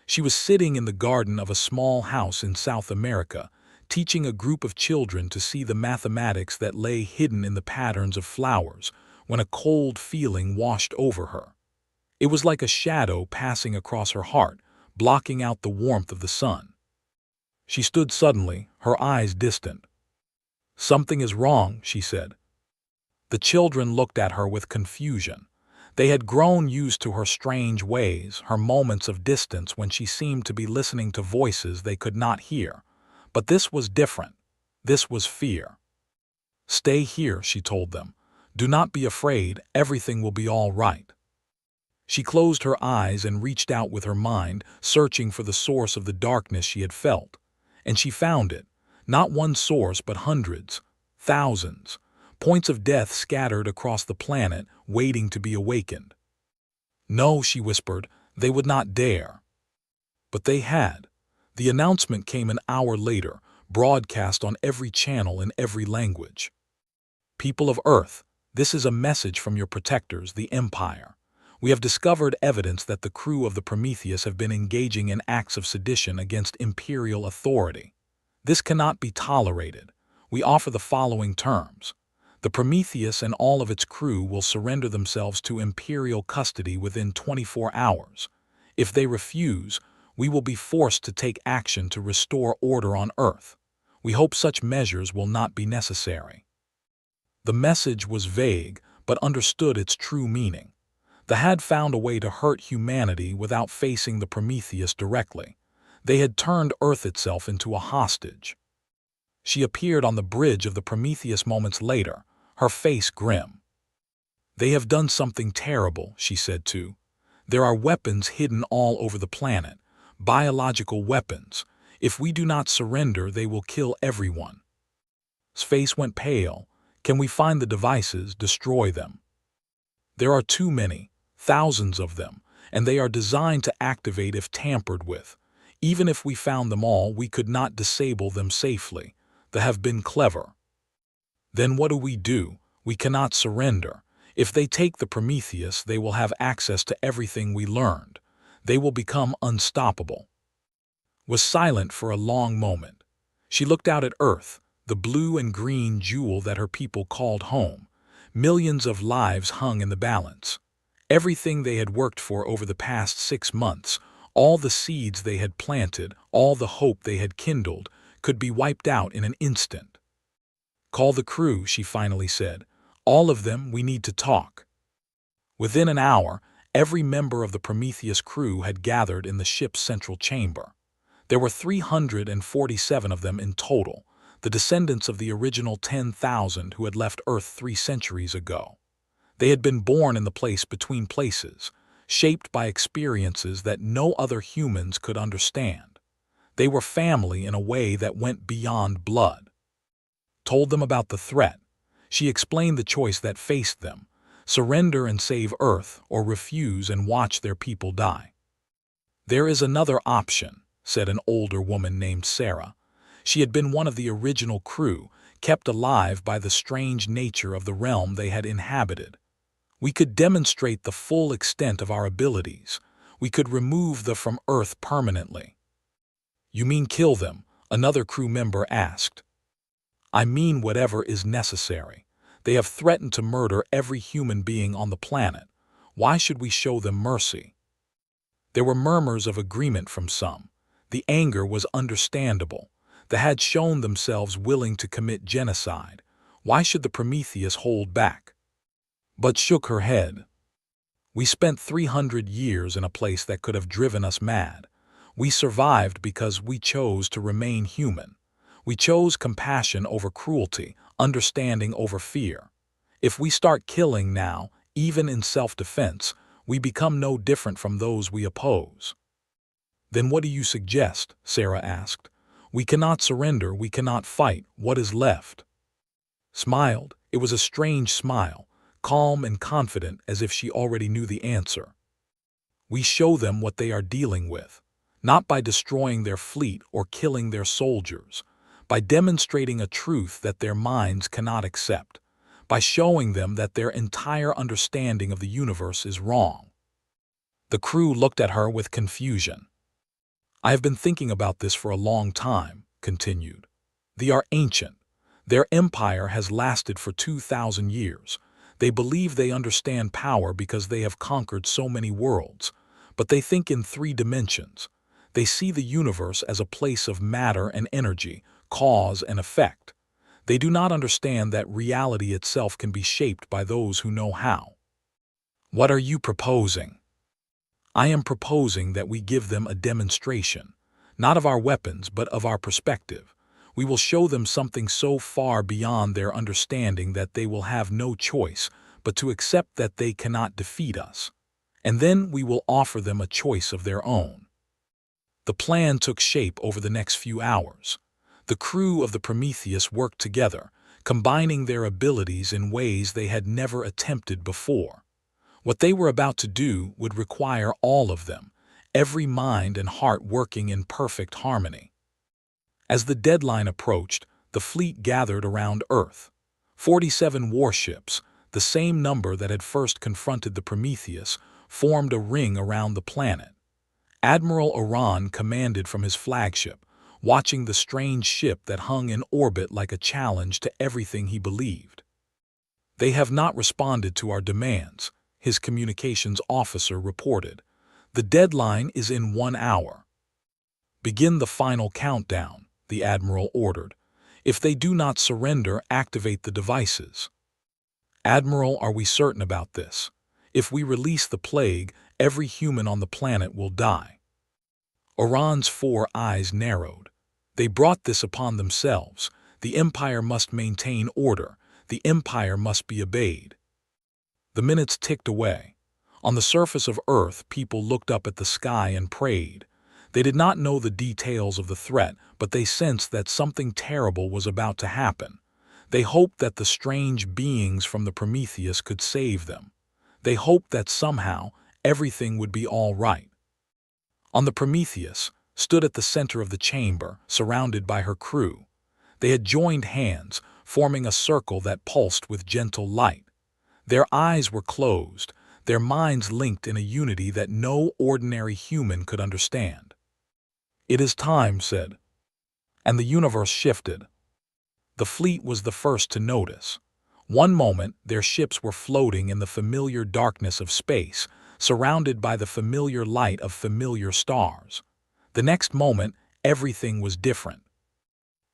she was sitting in the garden of a small house in South America, teaching a group of children to see the mathematics that lay hidden in the patterns of flowers, when a cold feeling washed over her. It was like a shadow passing across her heart, blocking out the warmth of the sun. She stood suddenly, her eyes distant. "Something is wrong," she said. The children looked at her with confusion. They had grown used to her strange ways, her moments of distance when she seemed to be listening to voices they could not hear. But this was different. This was fear. "Stay here," she told them. "Do not be afraid, everything will be all right." She closed her eyes and reached out with her mind, searching for the source of the darkness she had felt. And she found it. Not one source, but hundreds, thousands. Points of death scattered across the planet, waiting to be awakened. "No," she whispered, "they would not dare." But they had. The announcement came an hour later, broadcast on every channel in every language. "People of Earth, this is a message from your protectors, the Empire. We have discovered evidence that the crew of the Prometheus have been engaging in acts of sedition against imperial authority. This cannot be tolerated. We offer the following terms. The Prometheus and all of its crew will surrender themselves to imperial custody within 24 hours. If they refuse, we will be forced to take action to restore order on Earth. We hope such measures will not be necessary." The message was vague, but understood its true meaning. They had found a way to hurt humanity without facing the Prometheus directly. They had turned Earth itself into a hostage. She appeared on the bridge of the Prometheus moments later, her face grim. "They have done something terrible," she said too. "There are weapons hidden all over the planet, biological weapons. If we do not surrender, they will kill everyone." His face went pale. "Can we find the devices, destroy them?" "There are too many, thousands of them, and they are designed to activate if tampered with. Even if we found them all, we could not disable them safely. They have been clever." "Then what do? We cannot surrender. If they take the Prometheus, they will have access to everything we learned. They will become unstoppable." Was silent for a long moment. She looked out at Earth, the blue and green jewel that her people called home. Millions of lives hung in the balance. Everything they had worked for over the past 6 months, all the seeds they had planted, all the hope they had kindled, could be wiped out in an instant. "Call the crew," she finally said. "All of them, we need to talk." Within an hour, every member of the Prometheus crew had gathered in the ship's central chamber. There were 347 of them in total. the descendants of the original 10,000 who had left Earth 3 centuries ago. They had been born in the place between places, shaped by experiences that no other humans could understand. They were family in a way that went beyond blood. Told them about the threat. She explained the choice that faced them: surrender and save Earth, or refuse and watch their people die. "There is another option," said an older woman named Sarah. She had been one of the original crew, kept alive by the strange nature of the realm they had inhabited. "We could demonstrate the full extent of our abilities. We could remove them from Earth permanently." "You mean kill them?" another crew member asked. "I mean whatever is necessary. They have threatened to murder every human being on the planet. Why should we show them mercy?" There were murmurs of agreement from some. The anger was understandable. They had shown themselves willing to commit genocide. Why should the Prometheus hold back? But shook her head. "We spent 300 years in a place that could have driven us mad. We survived because we chose to remain human. We chose compassion over cruelty, understanding over fear. If we start killing now, even in self-defense, we become no different from those we oppose." "Then what do you suggest?" Sarah asked. "We cannot surrender, we cannot fight. What is left?" Smiled. It was a strange smile, calm and confident, as if she already knew the answer. "We show them what they are dealing with, not by destroying their fleet or killing their soldiers, by demonstrating a truth that their minds cannot accept, by showing them that their entire understanding of the universe is wrong." The crew looked at her with confusion. "I have been thinking about this for a long time," continued. "They are ancient. Their empire has lasted for 2,000 years. They believe they understand power because they have conquered so many worlds, but they think in 3 dimensions. They see the universe as a place of matter and energy, cause and effect. They do not understand that reality itself can be shaped by those who know how." "What are you proposing?" "I am proposing that we give them a demonstration, not of our weapons but of our perspective. We will show them something so far beyond their understanding that they will have no choice but to accept that they cannot defeat us. And then we will offer them a choice of their own." The plan took shape over the next few hours. The crew of the Prometheus worked together, combining their abilities in ways they had never attempted before. What they were about to do would require all of them, every mind and heart working in perfect harmony. As the deadline approached, the fleet gathered around Earth. 47 warships, the same number that had first confronted the Prometheus, formed a ring around the planet. Admiral Iran commanded from his flagship, watching the strange ship that hung in orbit like a challenge to everything he believed. "They have not responded to our demands," his communications officer reported. "The deadline is in 1 hour. "Begin the final countdown," the admiral ordered. "If they do not surrender, activate the devices." "Admiral, are we certain about this? If we release the plague, every human on the planet will die." Iran's 4 eyes narrowed. They brought this upon themselves. The Empire must maintain order. The Empire must be obeyed. The minutes ticked away. On the surface of Earth, people looked up at the sky and prayed. They did not know the details of the threat, but they sensed that something terrible was about to happen. They hoped that the strange beings from the Prometheus could save them. They hoped that somehow everything would be all right. On the Prometheus stood at the center of the chamber, surrounded by her crew. They had joined hands, forming a circle that pulsed with gentle light. Their eyes were closed, their minds linked in a unity that no ordinary human could understand. "It is time," said. And the universe shifted. The fleet was the first to notice. One moment, their ships were floating in the familiar darkness of space, surrounded by the familiar light of familiar stars. The next moment, everything was different.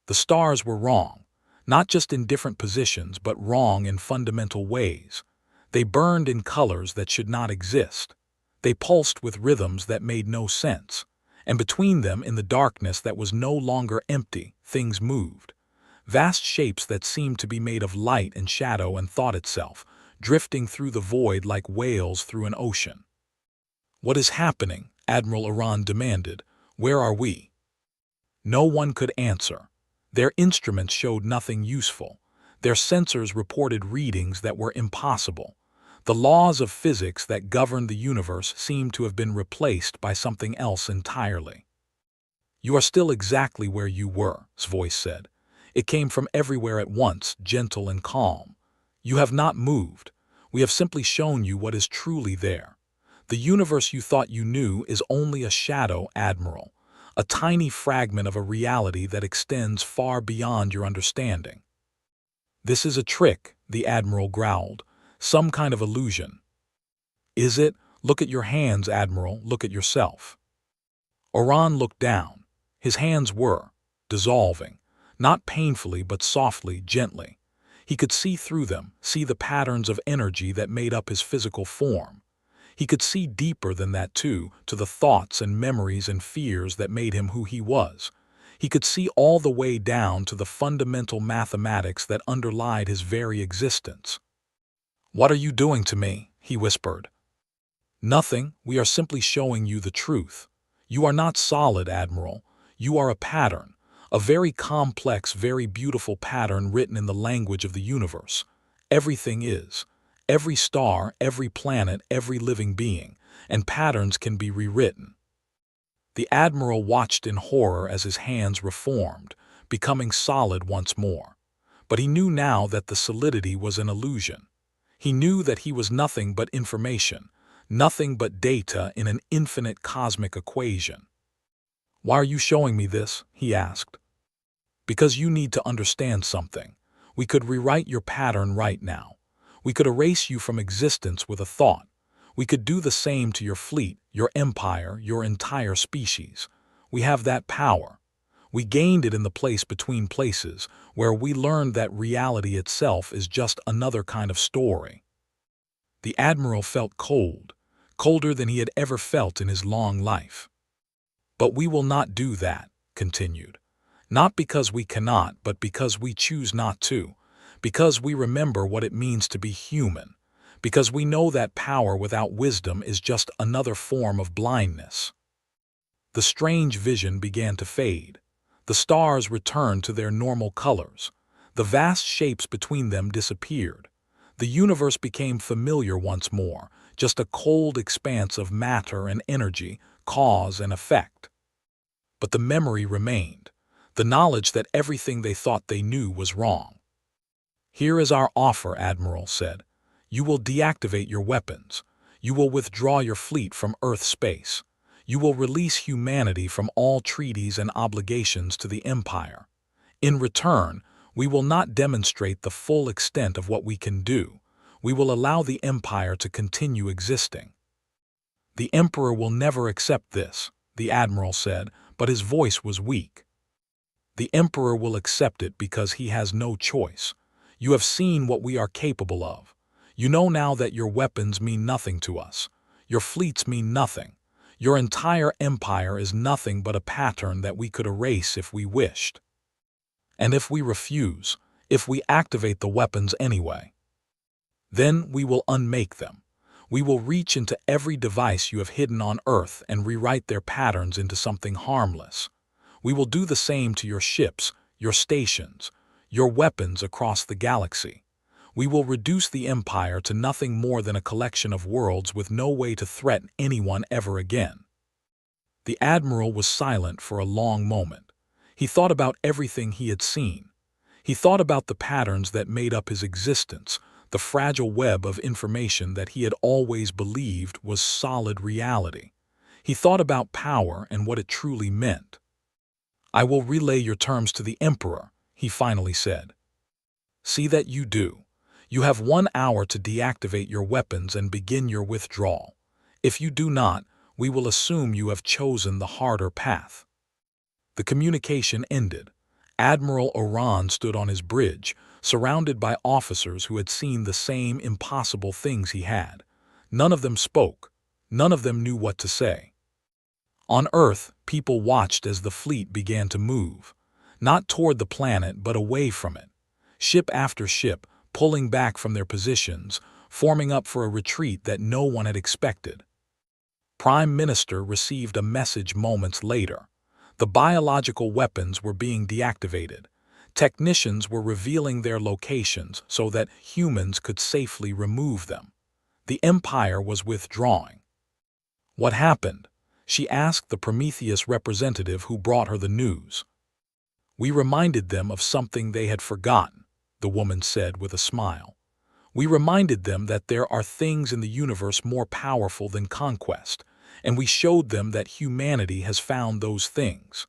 The stars were wrong, not just in different positions, but wrong in fundamental ways. They burned in colors that should not exist. They pulsed with rhythms that made no sense. And between them, in the darkness that was no longer empty, things moved. vast shapes that seemed to be made of light and shadow and thought itself, drifting through the void like whales through an ocean. "What is happening?" Admiral Iran demanded. "Where are we?" No one could answer. Their instruments showed nothing useful. Their sensors reported readings that were impossible. The laws of physics that governed the universe seemed to have been replaced by something else entirely. "You are still exactly where you were," his voice said. It came from everywhere at once, gentle and calm. "You have not moved. We have simply shown you what is truly there. The universe you thought you knew is only a shadow, Admiral, a tiny fragment of a reality that extends far beyond your understanding." "This is a trick," the Admiral growled. "Some kind of illusion." "Is it? Look at your hands, Admiral. Look at yourself." Oran looked down. His hands were dissolving, not painfully but softly, gently. He could see through them, see the patterns of energy that made up his physical form. He could see deeper than that too, to the thoughts and memories and fears that made him who he was. He could see all the way down to the fundamental mathematics that underlied his very existence. "What are you doing to me?" he whispered. "Nothing. We are simply showing you the truth. You are not solid, Admiral. You are a pattern, a very complex, very beautiful pattern written in the language of the universe. Everything is. Every star, every planet, every living being, and patterns can be rewritten." The Admiral watched in horror as his hands reformed, becoming solid once more. But he knew now that the solidity was an illusion. He knew that he was nothing but information, nothing but data in an infinite cosmic equation. "Why are you showing me this?" he asked. "Because you need to understand something. We could rewrite your pattern right now. We could erase you from existence with a thought. We could do the same to your fleet, your empire, your entire species. We have that power. We gained it in the place between places, where we learned that reality itself is just another kind of story." The Admiral felt cold, colder than he had ever felt in his long life. "But we will not do that," continued. "Not because we cannot, but because we choose not to. Because we remember what it means to be human. Because we know that power without wisdom is just another form of blindness." The strange vision began to fade. The stars returned to their normal colors. The vast shapes between them disappeared. The universe became familiar once more, just a cold expanse of matter and energy, cause and effect. But the memory remained, the knowledge that everything they thought they knew was wrong. "Here is our offer," Admiral said. "You will deactivate your weapons. You will withdraw your fleet from Earth space. You will release humanity from all treaties and obligations to the Empire. In return, we will not demonstrate the full extent of what we can do. We will allow the Empire to continue existing." "The Emperor will never accept this," the Admiral said, but his voice was weak. "The Emperor will accept it because he has no choice. You have seen what we are capable of. You know now that your weapons mean nothing to us. Your fleets mean nothing. Your entire empire is nothing but a pattern that we could erase if we wished. And if we refuse, if we activate the weapons anyway, then we will unmake them. We will reach into every device you have hidden on Earth and rewrite their patterns into something harmless. We will do the same to your ships, your stations, your weapons across the galaxy. We will reduce the Empire to nothing more than a collection of worlds with no way to threaten anyone ever again." The Admiral was silent for a long moment. He thought about everything he had seen. He thought about the patterns that made up his existence, the fragile web of information that he had always believed was solid reality. He thought about power and what it truly meant. "I will relay your terms to the Emperor," he finally said. "See that you do. You have 1 hour to deactivate your weapons and begin your withdrawal. If you do not, we will assume you have chosen the harder path." The communication ended. Admiral Oran stood on his bridge, surrounded by officers who had seen the same impossible things he had. None of them spoke. None of them knew what to say. On Earth, people watched as the fleet began to move. Not toward the planet, but away from it. Ship after ship, pulling back from their positions, forming up for a retreat that no one had expected. Prime Minister received a message moments later. The biological weapons were being deactivated. Technicians were revealing their locations so that humans could safely remove them. The Empire was withdrawing. What happened? She asked the Prometheus representative who brought her the news. We reminded them of something they had forgotten, the woman said with a smile. We reminded them that there are things in the universe more powerful than conquest, and we showed them that humanity has found those things.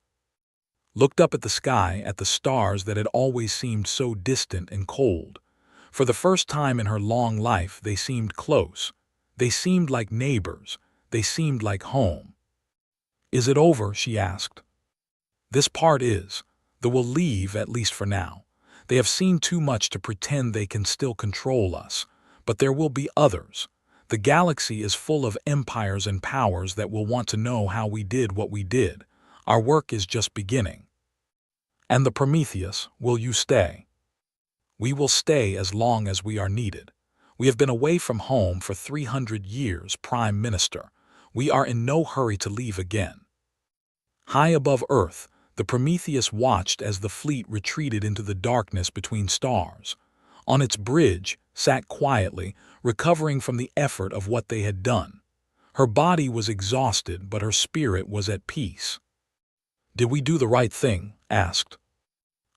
Looked up at the sky, at the stars that had always seemed so distant and cold. For the first time in her long life, they seemed close. They seemed like neighbors. They seemed like home. Is it over? She asked. This part is. They will leave, at least for now. They have seen too much to pretend they can still control us. But there will be others. The galaxy is full of empires and powers that will want to know how we did what we did. Our work is just beginning. And the Prometheus, will you stay? We will stay as long as we are needed. We have been away from home for 300 years, Prime Minister. We are in no hurry to leave again. High above Earth, the Prometheus watched as the fleet retreated into the darkness between stars. On its bridge, sat quietly, recovering from the effort of what they had done. Her body was exhausted, but her spirit was at peace. Did we do the right thing? Asked.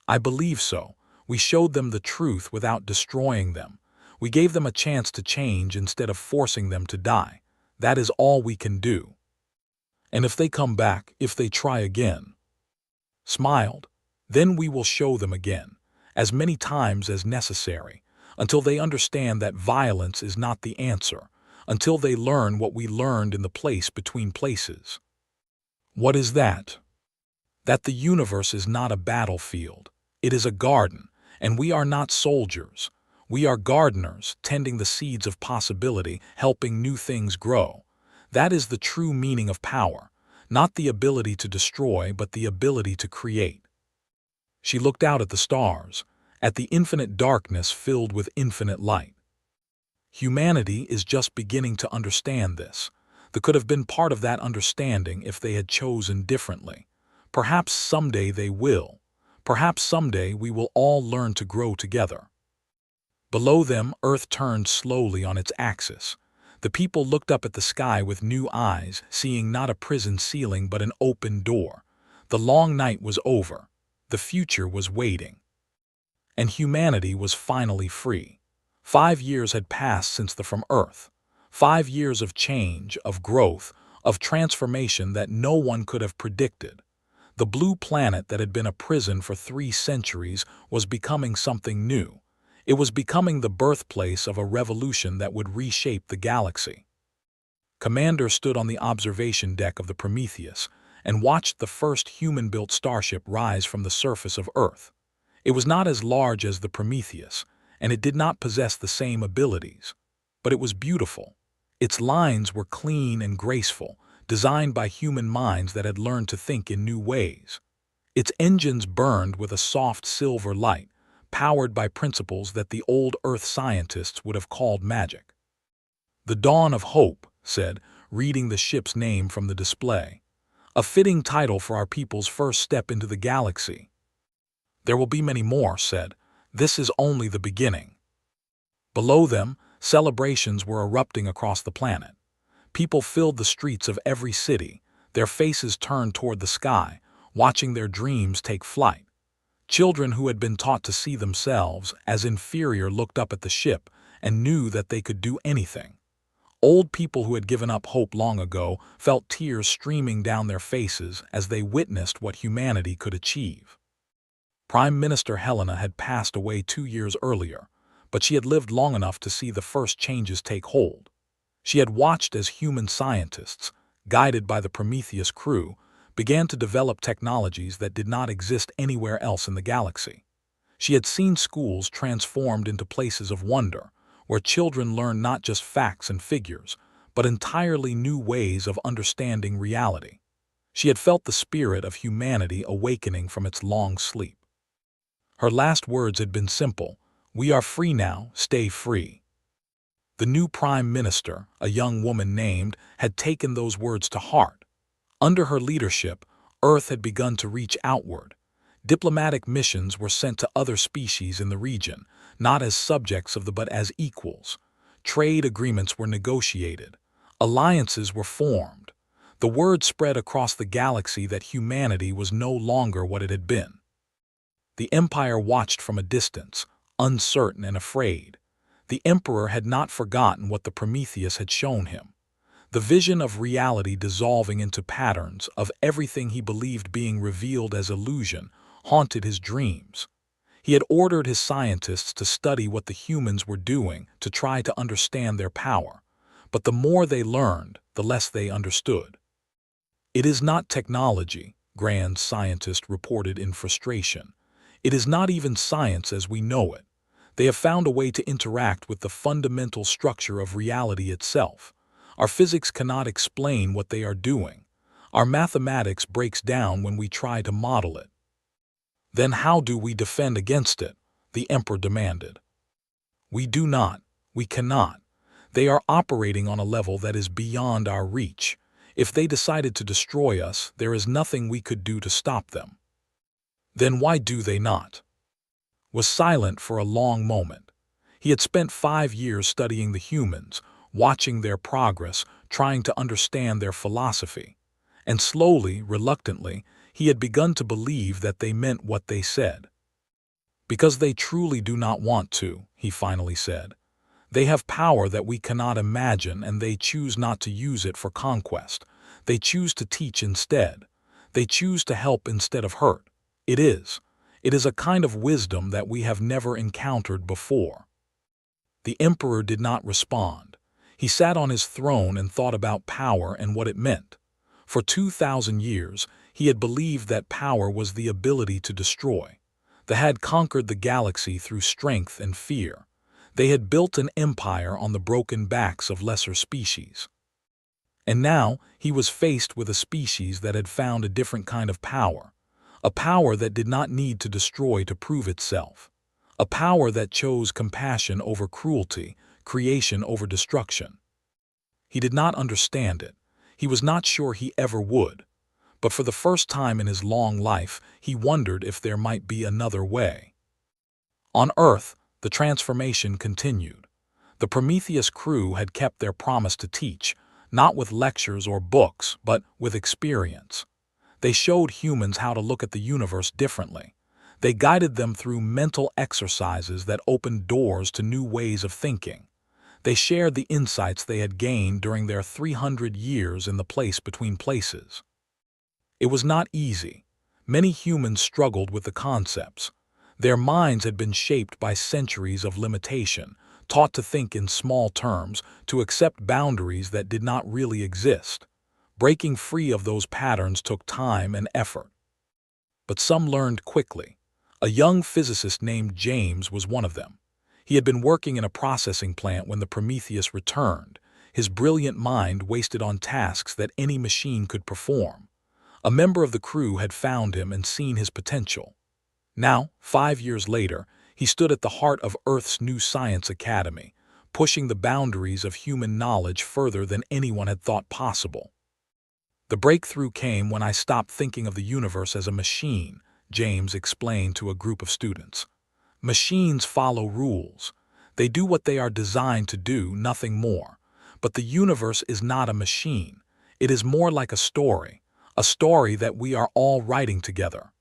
I believe so. We showed them the truth without destroying them. We gave them a chance to change instead of forcing them to die. That is all we can do. And if they come back, if they try again, smiled, then we will show them again, as many times as necessary, until they understand that violence is not the answer, until they learn what we learned in the place between places. What is that? That the universe is not a battlefield. It is a garden, and we are not soldiers. We are gardeners, tending the seeds of possibility, helping new things grow. That is the true meaning of power, not the ability to destroy, but the ability to create. She looked out at the stars, at the infinite darkness filled with infinite light. Humanity is just beginning to understand this. They could have been part of that understanding if they had chosen differently. Perhaps someday they will. Perhaps someday we will all learn to grow together. Below them, Earth turned slowly on its axis. The people looked up at the sky with new eyes, seeing not a prison ceiling but an open door. The long night was over. The future was waiting. And humanity was finally free. 5 years had passed since from Earth. 5 years of change, of growth, of transformation that no one could have predicted. The blue planet that had been a prison for 3 centuries was becoming something new. It was becoming the birthplace of a revolution that would reshape the galaxy. Commander stood on the observation deck of the Prometheus and watched the first human-built starship rise from the surface of Earth. It was not as large as the Prometheus, and it did not possess the same abilities. But it was beautiful. Its lines were clean and graceful, designed by human minds that had learned to think in new ways. Its engines burned with a soft silver light, powered by principles that the old Earth scientists would have called magic. The Dawn of Hope, said, reading the ship's name from the display. A fitting title for our people's first step into the galaxy. There will be many more, said. This is only the beginning. Below them, celebrations were erupting across the planet. People filled the streets of every city, their faces turned toward the sky, watching their dreams take flight. Children who had been taught to see themselves as inferior looked up at the ship and knew that they could do anything. Old people who had given up hope long ago felt tears streaming down their faces as they witnessed what humanity could achieve. Prime Minister Helena had passed away 2 years earlier, but she had lived long enough to see the first changes take hold. She had watched as human scientists, guided by the Prometheus crew, began to develop technologies that did not exist anywhere else in the galaxy. She had seen schools transformed into places of wonder, where children learned not just facts and figures, but entirely new ways of understanding reality. She had felt the spirit of humanity awakening from its long sleep. Her last words had been simple: "We are free now, stay free." The new prime minister, a young woman named, had taken those words to heart. Under her leadership, Earth had begun to reach outward. Diplomatic missions were sent to other species in the region, not as subjects of but as equals. Trade agreements were negotiated. Alliances were formed. The word spread across the galaxy that humanity was no longer what it had been. The Empire watched from a distance, uncertain and afraid. The Emperor had not forgotten what the Prometheus had shown him. The vision of reality dissolving into patterns, of everything he believed being revealed as illusion, haunted his dreams. He had ordered his scientists to study what the humans were doing to try to understand their power. But the more they learned, the less they understood. "It is not technology," Grand Scientist reported in frustration. "It is not even science as we know it. They have found a way to interact with the fundamental structure of reality itself. Our physics cannot explain what they are doing. Our mathematics breaks down when we try to model it." "Then how do we defend against it?" the Emperor demanded. "We do not. We cannot. They are operating on a level that is beyond our reach. If they decided to destroy us, there is nothing we could do to stop them." "Then why do they not?" Was silent for a long moment. He had spent 5 years studying the humans, watching their progress, trying to understand their philosophy. And slowly, reluctantly, he had begun to believe that they meant what they said. "Because they truly do not want to," he finally said. "They have power that we cannot imagine, and they choose not to use it for conquest. They choose to teach instead. They choose to help instead of hurt. It is a kind of wisdom that we have never encountered before." The Emperor did not respond. He sat on his throne and thought about power and what it meant. For 2,000 years, he had believed that power was the ability to destroy. They had conquered the galaxy through strength and fear. They had built an empire on the broken backs of lesser species. And now he was faced with a species that had found a different kind of power. A power that did not need to destroy to prove itself. A power that chose compassion over cruelty, creation over destruction. He did not understand it. He was not sure he ever would. But for the first time in his long life, he wondered if there might be another way. On Earth, the transformation continued. The Prometheus crew had kept their promise to teach, not with lectures or books, but with experience. They showed humans how to look at the universe differently. They guided them through mental exercises that opened doors to new ways of thinking. They shared the insights they had gained during their 300 years in the place between places. It was not easy. Many humans struggled with the concepts. Their minds had been shaped by centuries of limitation, taught to think in small terms, to accept boundaries that did not really exist. Breaking free of those patterns took time and effort. But some learned quickly. A young physicist named James was one of them. He had been working in a processing plant when the Prometheus returned, his brilliant mind wasted on tasks that any machine could perform. A member of the crew had found him and seen his potential. Now, 5 years later, he stood at the heart of Earth's new science academy, pushing the boundaries of human knowledge further than anyone had thought possible. "The breakthrough came when I stopped thinking of the universe as a machine," James explained to a group of students. "Machines follow rules. They do what they are designed to do, nothing more. But the universe is not a machine. It is more like a story that we are all writing together."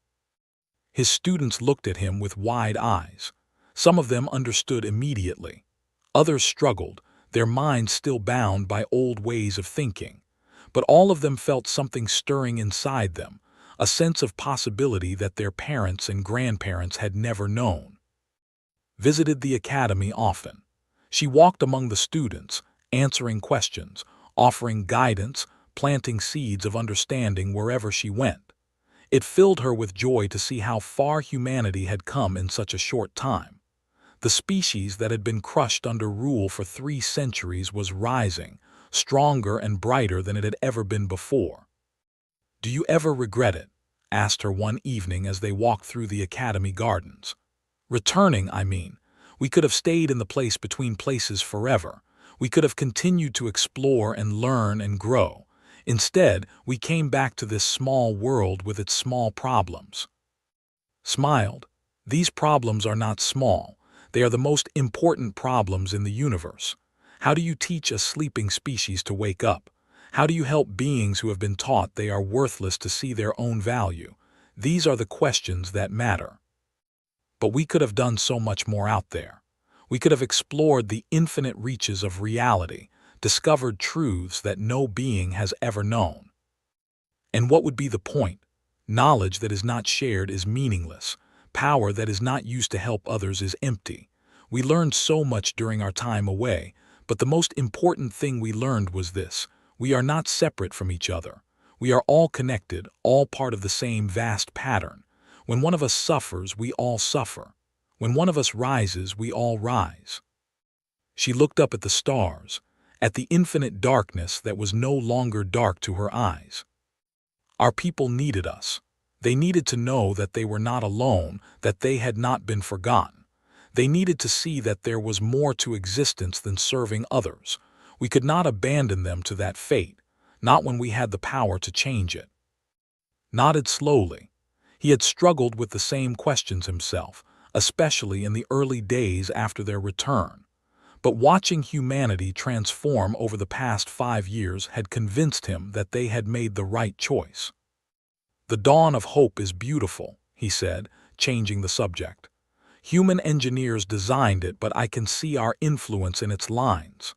His students looked at him with wide eyes. Some of them understood immediately. Others struggled, their minds still bound by old ways of thinking. But all of them felt something stirring inside them, a sense of possibility that their parents and grandparents had never known. Visited the academy often. She walked among the students, answering questions, offering guidance, planting seeds of understanding wherever she went. It filled her with joy to see how far humanity had come in such a short time. The species that had been crushed under rule for 3 centuries was rising, stronger and brighter than it had ever been before. "Do you ever regret it?" asked her one evening as they walked through the academy gardens. "Returning, I mean. We could have stayed in the place between places forever. We could have continued to explore and learn and grow. Instead, we came back to this small world with its small problems." Smiled. "These problems are not small. They are the most important problems in the universe. How do you teach a sleeping species to wake up? How do you help beings who have been taught they are worthless to see their own value? These are the questions that matter. But we could have done so much more out there. We could have explored the infinite reaches of reality, discovered truths that no being has ever known. And what would be the point? Knowledge that is not shared is meaningless. Power that is not used to help others is empty. We learned so much during our time away, but the most important thing we learned was this: we are not separate from each other. We are all connected, all part of the same vast pattern. When one of us suffers, we all suffer. When one of us rises, we all rise." She looked up at the stars, at the infinite darkness that was no longer dark to her eyes. Our people needed us. They needed to know that they were not alone, that they had not been forgotten. They needed to see that there was more to existence than serving others. We could not abandon them to that fate, not when we had the power to change it. Nodded slowly. He had struggled with the same questions himself, especially in the early days after their return. But watching humanity transform over the past 5 years had convinced him that they had made the right choice. "The dawn of hope is beautiful," he said, changing the subject. "Human engineers designed it, but I can see our influence in its lines.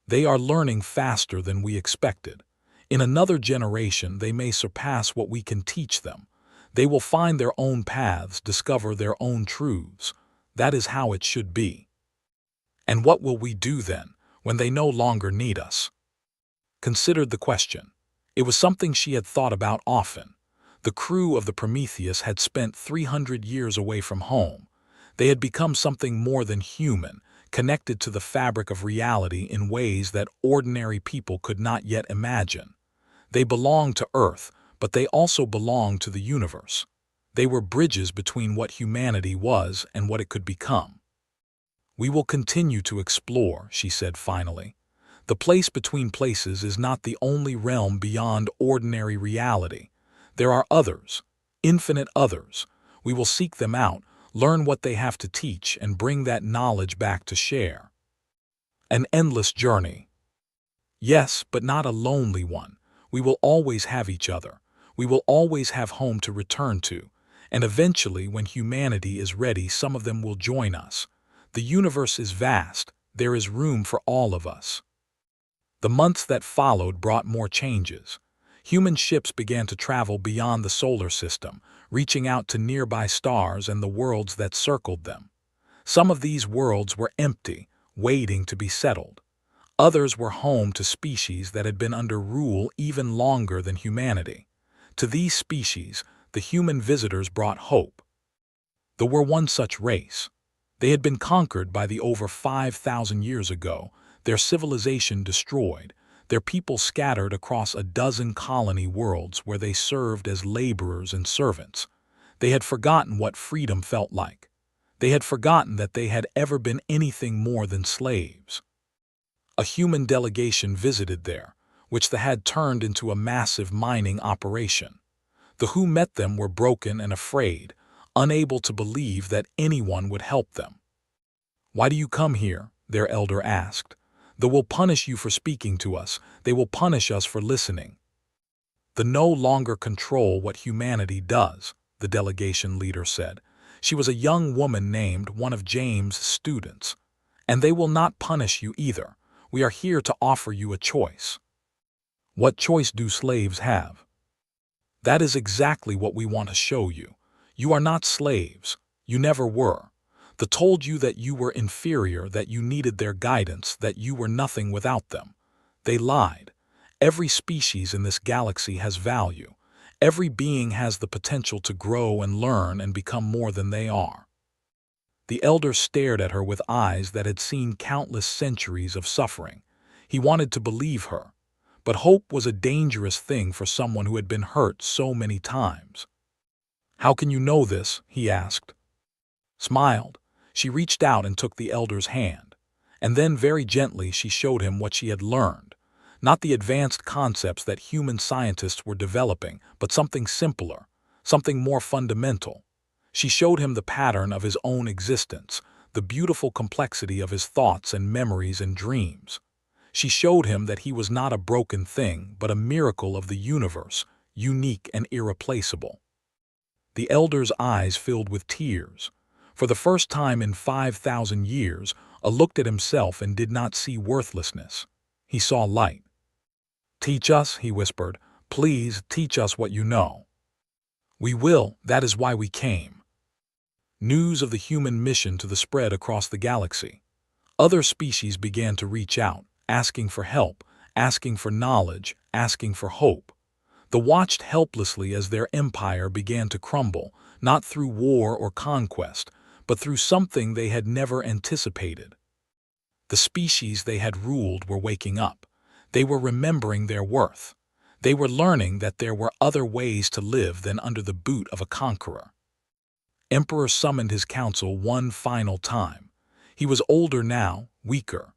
They are learning faster than we expected. In another generation, they may surpass what we can teach them. They will find their own paths, discover their own truths. That is how it should be." "And what will we do then, when they no longer need us?" Considered the question. It was something she had thought about often. The crew of the Prometheus had spent 300 years away from home. They had become something more than human, connected to the fabric of reality in ways that ordinary people could not yet imagine. They belonged to Earth, but they also belonged to the universe. They were bridges between what humanity was and what it could become. "We will continue to explore," she said finally. "The place between places is not the only realm beyond ordinary reality. There are others, infinite others. We will seek them out, learn what they have to teach, and bring that knowledge back to share." An endless journey. Yes, but not a lonely one. We will always have each other. We will always have home to return to. And eventually, when humanity is ready, some of them will join us. The universe is vast. There is room for all of us. The months that followed brought more changes. Human ships began to travel beyond the solar system, reaching out to nearby stars and the worlds that circled them. Some of these worlds were empty, waiting to be settled. Others were home to species that had been under rule even longer than humanity. To these species, the human visitors brought hope. There were one such race. They had been conquered by the over 5,000 years ago, their civilization destroyed, their people scattered across a dozen colony worlds where they served as laborers and servants. They had forgotten what freedom felt like. They had forgotten that they had ever been anything more than slaves. A human delegation visited there, which they had turned into a massive mining operation. The who met them were broken and afraid, unable to believe that anyone would help them. "Why do you come here?" their elder asked. "They will punish you for speaking to us. They will punish us for listening." "They no longer control what humanity does," the delegation leader said. She was a young woman named one of James' students. "And they will not punish you either. We are here to offer you a choice." "What choice do slaves have?" "That is exactly what we want to show you. You are not slaves. You never were. They told you that you were inferior, that you needed their guidance, that you were nothing without them. They lied. Every species in this galaxy has value. Every being has the potential to grow and learn and become more than they are." The elder stared at her with eyes that had seen countless centuries of suffering. He wanted to believe her, But hope was a dangerous thing for someone who had been hurt so many times. "How can you know this?" he asked. Smiled. She reached out and took the elder's hand. And then very gently she showed him what she had learned. Not the advanced concepts that human scientists were developing, but something simpler, something more fundamental. She showed him the pattern of his own existence, the beautiful complexity of his thoughts and memories and dreams. She showed him that he was not a broken thing, but a miracle of the universe, unique and irreplaceable. The elder's eyes filled with tears. For the first time in 5,000 years, a looked at himself and did not see worthlessness. He saw light. "Teach us," he whispered. "Please teach us what you know." "We will, that is why we came." News of the human mission to the spread across the galaxy. Other species began to reach out, asking for help, asking for knowledge, asking for hope. They watched helplessly as their empire began to crumble, not through war or conquest, but through something they had never anticipated. The species they had ruled were waking up. They were remembering their worth. They were learning that there were other ways to live than under the boot of a conqueror. Emperor summoned his council one final time. He was older now, weaker.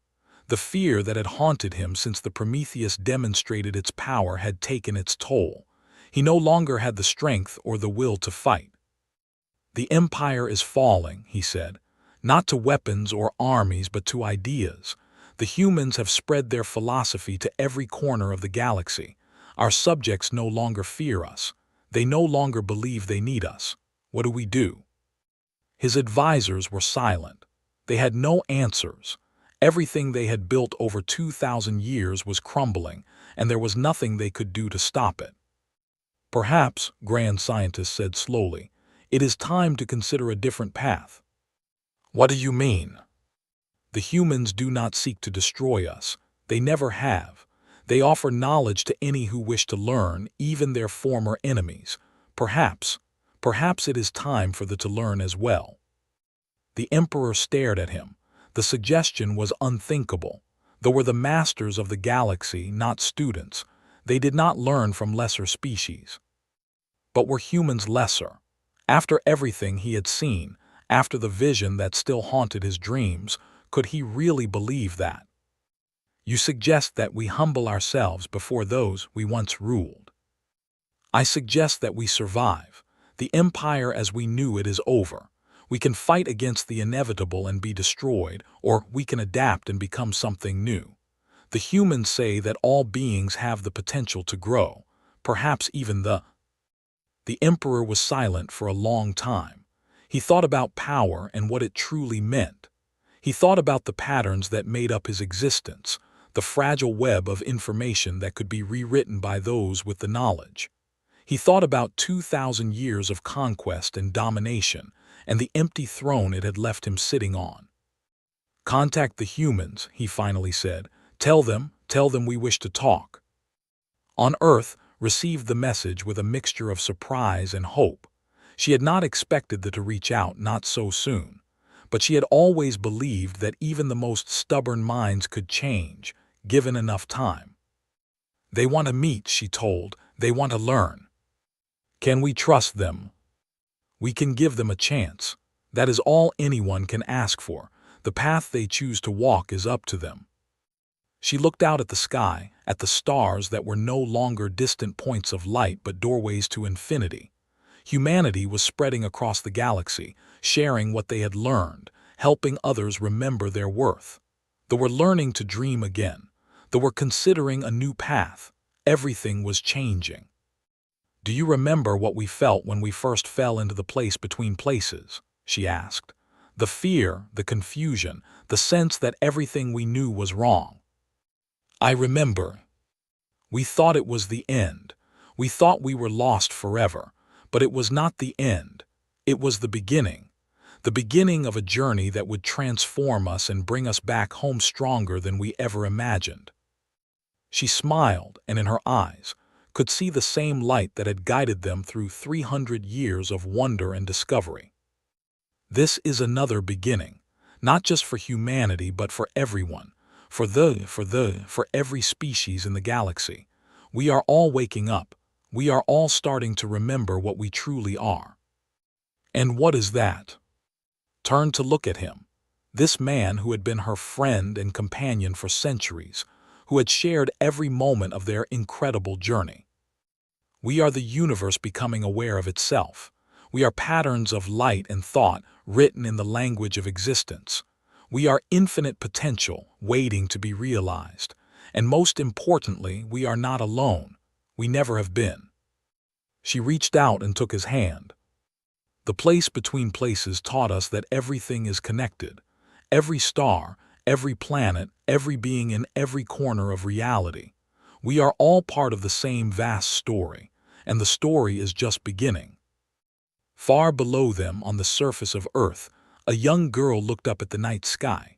The fear that had haunted him since the Prometheus demonstrated its power had taken its toll. He no longer had the strength or the will to fight. "The empire is falling," he said, "not to weapons or armies but to ideas. The humans have spread their philosophy to every corner of the galaxy. Our subjects no longer fear us. They no longer believe they need us. What do we do?" His advisors were silent. They had no answers. Everything they had built over 2,000 years was crumbling, and there was nothing they could do to stop it. "Perhaps," Grand Scientist said slowly, "it is time to consider a different path." "What do you mean?" "The humans do not seek to destroy us. They never have. They offer knowledge to any who wish to learn, even their former enemies. Perhaps it is time for them to learn as well." The Emperor stared at him. The suggestion was unthinkable. They were the masters of the galaxy, not students. They did not learn from lesser species. But were humans lesser? After everything he had seen, after the vision that still haunted his dreams, could he really believe that? "You suggest that we humble ourselves before those we once ruled." "I suggest that we survive. The empire as we knew it is over. We can fight against the inevitable and be destroyed, or we can adapt and become something new. The humans say that all beings have the potential to grow, perhaps even the—" The Emperor was silent for a long time. He thought about power and what it truly meant. He thought about the patterns that made up his existence, the fragile web of information that could be rewritten by those with the knowledge. He thought about 2,000 years of conquest and domination, and the empty throne it had left him sitting on. "Contact the humans," he finally said. Tell them we wish to talk." On Earth received the message with a mixture of surprise and hope. She had not expected them to reach out, not so soon. But she had always believed that even the most stubborn minds could change, given enough time. "They want to meet," she told. "They want to learn." "Can we trust them?" "We can give them a chance. That is all anyone can ask for. The path they choose to walk is up to them." She looked out at the sky, at the stars that were no longer distant points of light but doorways to infinity. Humanity was spreading across the galaxy, sharing what they had learned, helping others remember their worth. They were learning to dream again. They were considering a new path. Everything was changing. "Do you remember what we felt when we first fell into the place between places?" she asked. "The fear, the confusion, the sense that everything we knew was wrong." "I remember. We thought it was the end. We thought we were lost forever. But it was not the end. It was the beginning of a journey that would transform us and bring us back home stronger than we ever imagined." She smiled, and in her eyes could see the same light that had guided them through 300 years of wonder and discovery. "This is another beginning, not just for humanity but for everyone, For every species in the galaxy. We are all waking up. We are all starting to remember what we truly are. And what is that? Turn to look at him. This man who had been her friend and companion for centuries, who had shared every moment of their incredible journey. We are the universe becoming aware of itself. We are patterns of light and thought written in the language of existence. We are infinite potential waiting to be realized. And most importantly, we are not alone. We never have been. She reached out and took his hand. The place between places taught us that everything is connected. Every star, every planet, every being in every corner of reality. We are all part of the same vast story, and the story is just beginning. Far below them, on the surface of Earth, a young girl looked up at the night sky.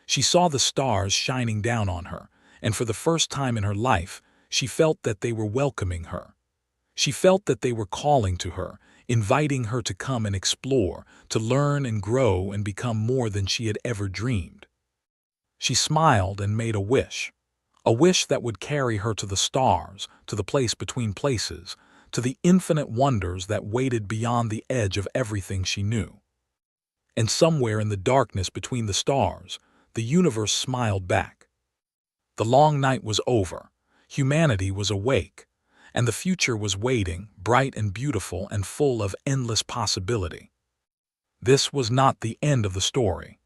She saw the stars shining down on her, and for the first time in her life, she felt that they were welcoming her. She felt that they were calling to her, inviting her to come and explore, to learn and grow and become more than she had ever dreamed. She smiled and made a wish that would carry her to the stars, to the place between places, to the infinite wonders that waited beyond the edge of everything she knew. And somewhere in the darkness between the stars, the universe smiled back. The long night was over, humanity was awake, and the future was waiting, bright and beautiful and full of endless possibility. This was not the end of the story.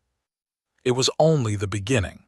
It was only the beginning.